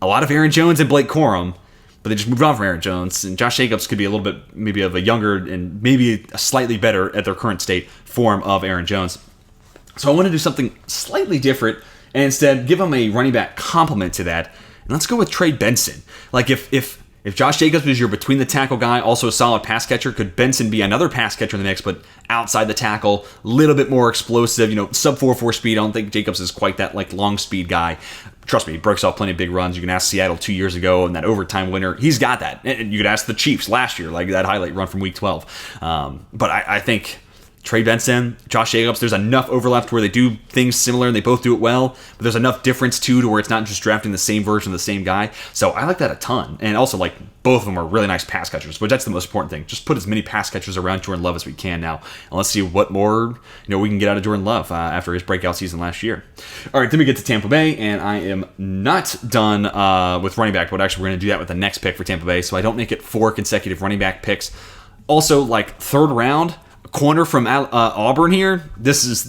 a lot of Aaron Jones and Blake Corum, but they just moved on from Aaron Jones, and Josh Jacobs could be a little bit maybe of a younger and maybe a slightly better at their current state form of Aaron Jones. So I want to do something slightly different and instead give him a running back complement to that, and let's go with Trey Benson. Like if Josh Jacobs was your between the tackle guy, also a solid pass catcher, could Benson be another pass catcher in the mix, but outside the tackle, a little bit more explosive, sub 4.4 speed. I don't think Jacobs is quite that like long speed guy. Trust me, he breaks off plenty of big runs. You can ask Seattle 2 years ago and that overtime winner. He's got that. And you could ask the Chiefs last year, like that highlight run from week 12. But I think Trey Benson, Josh Jacobs, there's enough overlap to where they do things similar and they both do it well, but there's enough difference too to where it's not just drafting the same version of the same guy. So I like that a ton. And also, like, both of them are really nice pass catchers, but that's the most important thing. Just put as many pass catchers around Jordan Love as we can now. And let's see what more we can get out of Jordan Love after his breakout season last year. All right, then we get to Tampa Bay, and I am not done with running back, but actually we're going to do that with the next pick for Tampa Bay, so I don't make it 4 consecutive running back picks. Also, like, 3rd round, corner from Auburn here. This is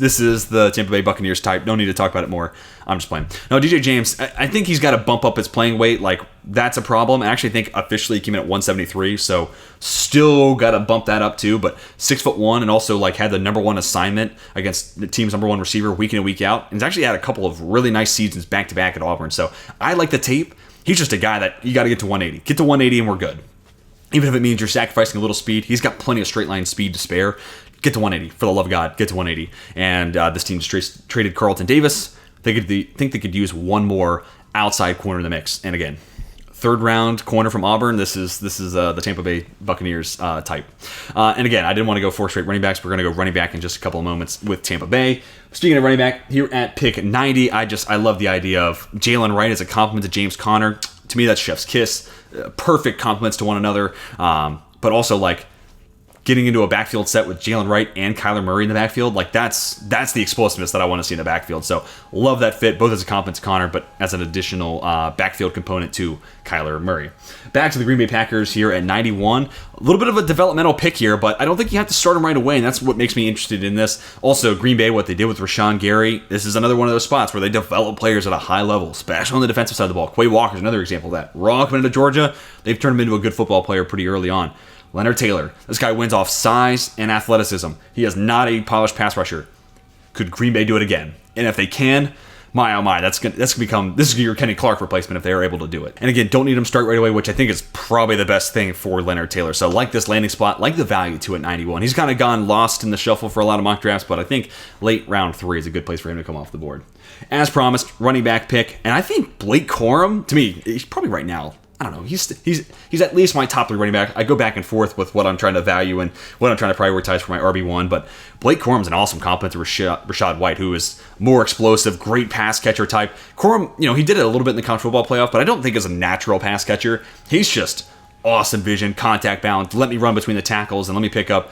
the Tampa Bay Buccaneers type. No need to talk about it more. I'm just playing. No, DJ James, I think he's got to bump up his playing weight. Like, that's a problem. I actually think officially he came in at 173, so still got to bump that up too. But 6'1", and also like had the number 1 assignment against the team's number 1 receiver week in and week out. And he's actually had a couple of really nice seasons back to back at Auburn. So I like the tape. He's just a guy that you got to get to 180. Get to 180 and we're good. Even if it means you're sacrificing a little speed, he's got plenty of straight line speed to spare. Get to 180. For the love of God, get to 180. And this team just traded Carlton Davis. They think they could use one more outside corner in the mix. And again, 3rd round corner from Auburn. This is the Tampa Bay Buccaneers type. And again, I didn't want to go 4 straight running backs. We're going to go running back in just a couple of moments with Tampa Bay. Speaking of running back, here at pick 90, I love the idea of Jalen Wright as a complement to James Conner. to me, that's chef's kiss. Perfect compliments to one another. But also, like, getting into a backfield set with Jalen Wright and Kyler Murray in the backfield, like that's the explosiveness that I want to see in the backfield. So love that fit, both as a compliment to Connor, but as an additional backfield component to Kyler Murray. Back to the Green Bay Packers here at 91. A little bit of a developmental pick here, but I don't think you have to start him right away, and that's what makes me interested in this. Also, Green Bay, what they did with Rashawn Gary, this is another one of those spots where they develop players at a high level, especially on the defensive side of the ball. Quay Walker's another example of that. Raw coming into Georgia, they've turned him into a good football player pretty early on. Leonard Taylor. This guy wins off size and athleticism. He is not a polished pass rusher. Could Green Bay do it again? And if they can, my oh my, that's gonna become, this is your Kenny Clark replacement if they are able to do it. And again, don't need him start right away, which I think is probably the best thing for Leonard Taylor. So like this landing spot, like the value to at 91. He's kind of gone lost in the shuffle for a lot of mock drafts, but I think late round 3 is a good place for him to come off the board. As promised, running back pick, and I think Blake Corum, to me, he's probably right now, I don't know. He's at least my top 3 running back. I go back and forth with what I'm trying to value and what I'm trying to prioritize for my RB1. But Blake Corum's an awesome compliment to Rachaad White, who is more explosive, great pass catcher type. Corum, he did it a little bit in the college football playoff, but I don't think is a natural pass catcher. He's just awesome vision, contact balance. Let me run between the tackles and let me pick up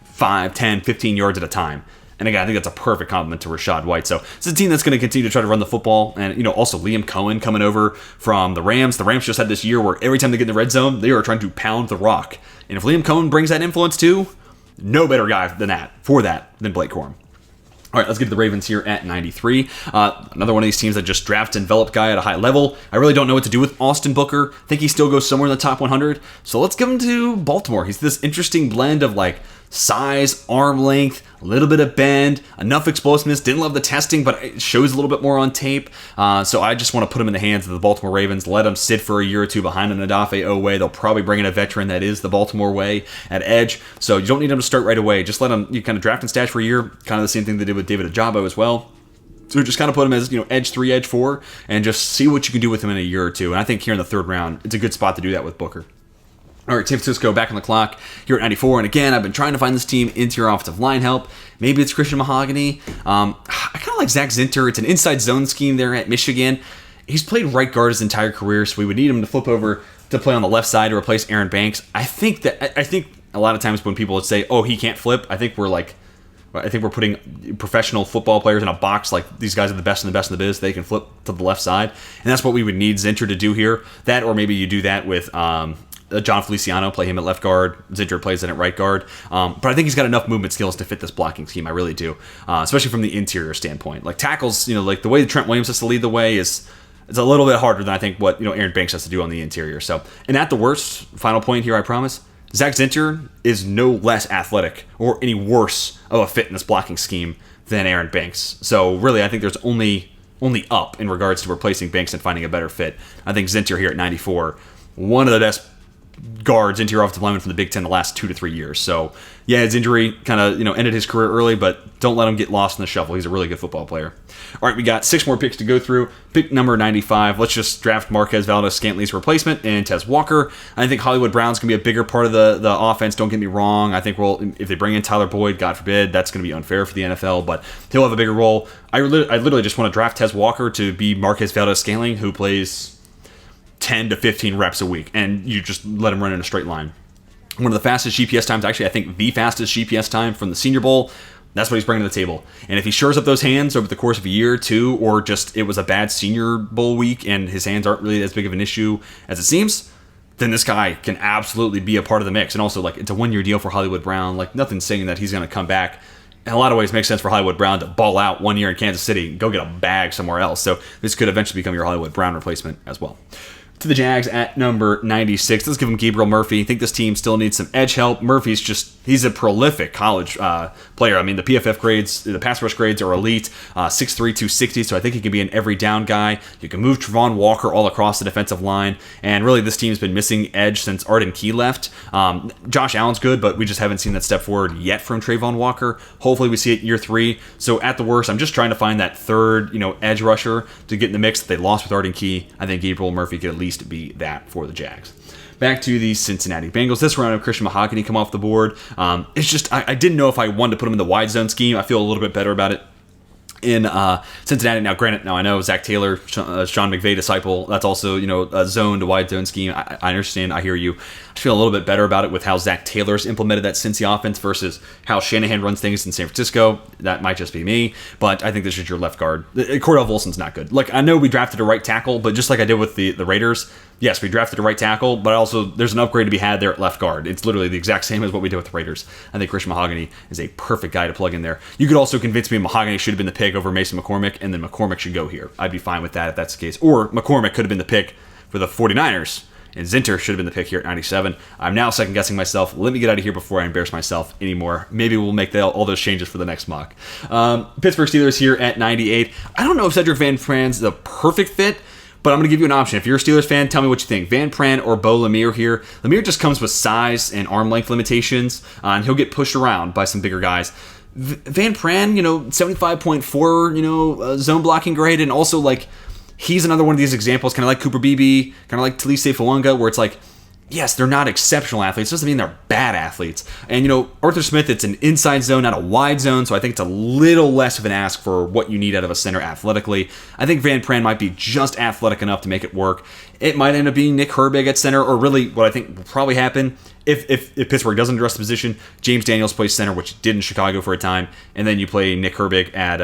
5, 10, 15 yards at a time. And again, I think that's a perfect compliment to Rachaad White. So it's a team that's going to continue to try to run the football. And, also Liam Cohen coming over from the Rams. The Rams just had this year where every time they get in the red zone, they are trying to pound the rock. And if Liam Cohen brings that influence too, no better guy than Blake Corum. All right, let's get to the Ravens here at 93. Another one of these teams that just drafts and develop guy at a high level. I really don't know what to do with Austin Booker. I think he still goes somewhere in the top 100. So let's give him to Baltimore. He's this interesting blend of like size, arm length, a little bit of bend, enough explosiveness. Didn't love the testing, but it shows a little bit more on tape. So I just want to put him in the hands of the Baltimore Ravens, let him sit for a year or two behind an Odafe Oweh. They'll probably bring in a veteran that is the Baltimore way at edge. So you don't need him to start right away. Just let him, you kind of draft and stash for a year. Kind of the same thing they did with David Ajabo as well. So just kind of put him as, edge 3, edge 4, and just see what you can do with him in a year or two. And I think here in the 3rd round, it's a good spot to do that with Booker. All right, San Francisco back on the clock here at 94. And again, I've been trying to find this team interior offensive line help. Maybe it's Christian Mahogany. I kind of like Zach Zinter. It's an inside zone scheme there at Michigan. He's played right guard his entire career, so we would need him to flip over to play on the left side to replace Aaron Banks. I think a lot of times when people would say, oh, he can't flip, I think we're putting professional football players in a box like these guys are the best in the biz. They can flip to the left side. And that's what we would need Zinter to do here. That, or maybe you do that with John Feliciano, play him at left guard. Zinter plays in at right guard. But I think he's got enough movement skills to fit this blocking scheme. I really do, especially from the interior standpoint. Like tackles, like the way that Trent Williams has to lead the way is a little bit harder than I think what Aaron Banks has to do on the interior. So, and at the worst, final point here, I promise, Zach Zinter is no less athletic or any worse of a fit in this blocking scheme than Aaron Banks. So really, I think there's only up in regards to replacing Banks and finding a better fit. I think Zinter here at 94, one of the best guards, interior offensive lineman from the Big Ten the last 2 to 3 years. So yeah, his injury kind of ended his career early, but don't let him get lost in the shuffle. He's a really good football player. All right, we got 6 more picks to go through. Pick number 95. Let's just draft Marquez Valdez-Scantley's replacement and Tez Walker. I think Hollywood Brown's going to be a bigger part of the offense. Don't get me wrong. I think if they bring in Tyler Boyd, God forbid, that's going to be unfair for the NFL, but he'll have a bigger role. I literally just want to draft Tez Walker to be Marquez Valdez-Scantling, who plays 10 to 15 reps a week, and you just let him run in a straight line. One of the fastest GPS times, actually I think the fastest GPS time from the Senior Bowl. That's what he's bringing to the table. And if he shores up those hands over the course of a year or two, or just it was a bad Senior Bowl week and his hands aren't really as big of an issue as it seems, then this guy can absolutely be a part of the mix. And also, it's a 1-year deal for Hollywood Brown. Nothing's saying that he's going to come back. In a lot of ways, it makes sense for Hollywood Brown to ball out 1 year in Kansas City and go get a bag somewhere else. So this could eventually become your Hollywood Brown replacement as well. To the Jags at number 96. Let's give him Gabriel Murphy. I think this team still needs some edge help. He's a prolific college player. I mean, the PFF grades, the pass rush grades are elite. 6'3", 260, so I think he can be an every down guy. You can move Trevon Walker all across the defensive line. And really, this team's been missing edge since Arden Key left. Josh Allen's good, but we just haven't seen that step forward yet from Trevon Walker. Hopefully, we see it year 3. So at the worst, I'm just trying to find that third, edge rusher to get in the mix that they lost with Arden Key. I think Gabriel Murphy could at least be that for the Jags. Back to the Cincinnati Bengals. This round of Christian Mahogany come off the board. It's just, I didn't know if I wanted to put him in the wide zone scheme. I feel a little bit better about it in Cincinnati. Now, granted, I know Zach Taylor, Sean McVay disciple. That's also, a zone to wide zone scheme. I understand. I hear you. I feel a little bit better about it with how Zach Taylor's implemented that Cincy offense versus how Shanahan runs things in San Francisco. That might just be me, but I think this is your left guard. Cordell Volson's not good. Like, I know we drafted a right tackle, but just like I did with the Raiders, yes, we drafted a right tackle, but also there's an upgrade to be had there at left guard. It's literally the exact same as what we did with the Raiders. I think Christian Mahogany is a perfect guy to plug in there. You could also convince me Mahogany should have been the pick over Mason McCormick, and then McCormick should go here. I'd be fine with that if that's the case. Or McCormick could have been the pick for the 49ers, and Zinter should have been the pick here at 97. I'm now second-guessing myself. Let me get out of here before I embarrass myself anymore. Maybe we'll make all those changes for the next mock. Pittsburgh Steelers here at 98. I don't know if Cedric Van Pran's the perfect fit, but I'm going to give you an option. If you're a Steelers fan, tell me what you think. Van Pran or Bo Lemire here. Lemire just comes with size and arm length limitations, and he'll get pushed around by some bigger guys. Van Pran, 75.4, zone blocking grade, and also, like, he's another one of these examples, kind of like Cooper Beebe, kind of like Talise Fuanga, where it's like, yes, they're not exceptional athletes. It doesn't mean they're bad athletes. And, Arthur Smith, it's an inside zone, not a wide zone, so I think it's a little less of an ask for what you need out of a center athletically. I think Van Pran might be just athletic enough to make it work. It might end up being Nick Herbig at center, or really what I think will probably happen if Pittsburgh doesn't address the position, James Daniels plays center, which did in Chicago for a time, and then you play Nate Herbig at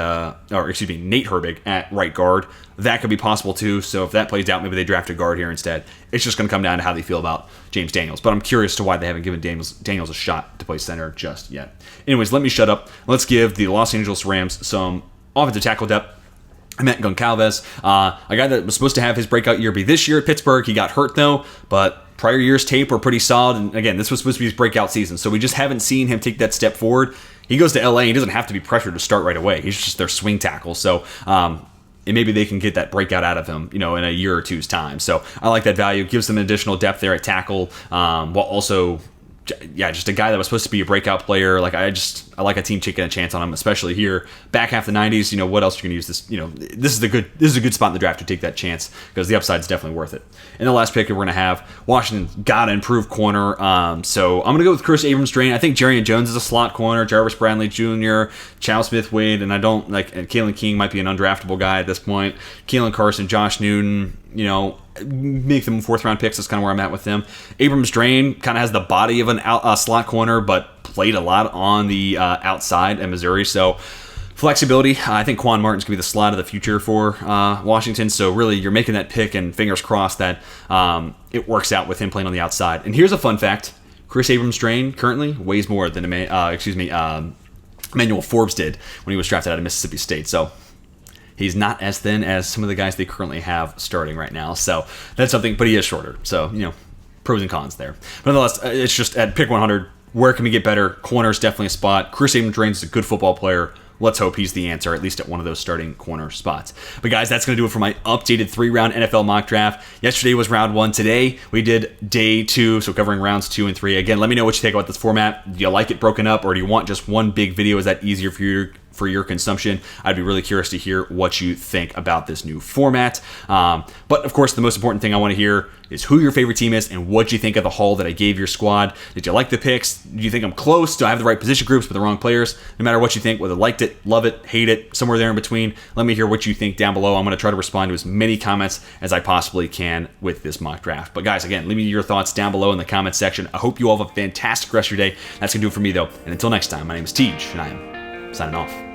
right guard. That could be possible too. So if that plays out, maybe they draft a guard here instead. It's just going to come down to how they feel about James Daniels. But I'm curious to why they haven't given Daniels a shot to play center just yet. Anyways, let me shut up. Let's give the Los Angeles Rams some offensive tackle depth. I met Goncalves, a guy that was supposed to have his breakout year be this year at Pittsburgh. He got hurt though, but prior year's tape were pretty solid. And again, this was supposed to be his breakout season, so we just haven't seen him take that step forward. He goes to LA. He doesn't have to be pressured to start right away. He's just their swing tackle. So, and maybe they can get that breakout out of him, in a year or two's time. So I like that value. Gives them additional depth there at tackle, while also, just a guy that was supposed to be a breakout player. Like I like a team taking a chance on him, especially here back half the 90s. What else are you gonna use this? This is a good spot in the draft to take that chance because the upside is definitely worth it. And the last pick we're gonna have Washington gotta improve corner. So I'm gonna go with Chris Abrams-Drain. I think Jerrion Jones is a slot corner. Jarvis Bradley Jr., Chow Smith-Wade, and and Kalen King might be an undraftable guy at this point. Keelan Carson, Josh Newton. Make them 4th-round picks. That's kind of where I'm at with them. Abrams-Drain kind of has the body of a slot corner, but played a lot on the outside at Missouri. So flexibility. I think Quan Martin's going to be the slot of the future for Washington. So really, you're making that pick, and fingers crossed that it works out with him playing on the outside. And here's a fun fact: Chris Abrams-Drain currently weighs more than Emmanuel Forbes did when he was drafted out of Mississippi State. So he's not as thin as some of the guys they currently have starting right now. So that's something, but he is shorter. So, pros and cons there. But nonetheless, it's just at pick 100, where can we get better? Corner's definitely a spot. Chris Abrams-Drain is a good football player. Let's hope he's the answer, at least at one of those starting corner spots. But guys, that's going to do it for my updated 3-round NFL mock draft. Yesterday was round 1. Today, we did day 2, so covering rounds 2 and 3. Again, let me know what you think about this format. Do you like it broken up, or do you want just one big video? Is that easier for your consumption? I'd be really curious to hear what you think about this new format. But of course, the most important thing I want to hear is who your favorite team is and what you think of the haul that I gave your squad. Did you like the picks? Do you think I'm close? Do I have the right position groups with the wrong players? No matter what you think, whether liked it, love it, hate it, somewhere there in between, let me hear what you think down below. I'm going to try to respond to as many comments as I possibly can with this mock draft. But guys, again, leave me your thoughts down below in the comments section. I hope you all have a fantastic rest of your day. That's going to do it for me, though. And until next time, my name is Tej, and I am signing off.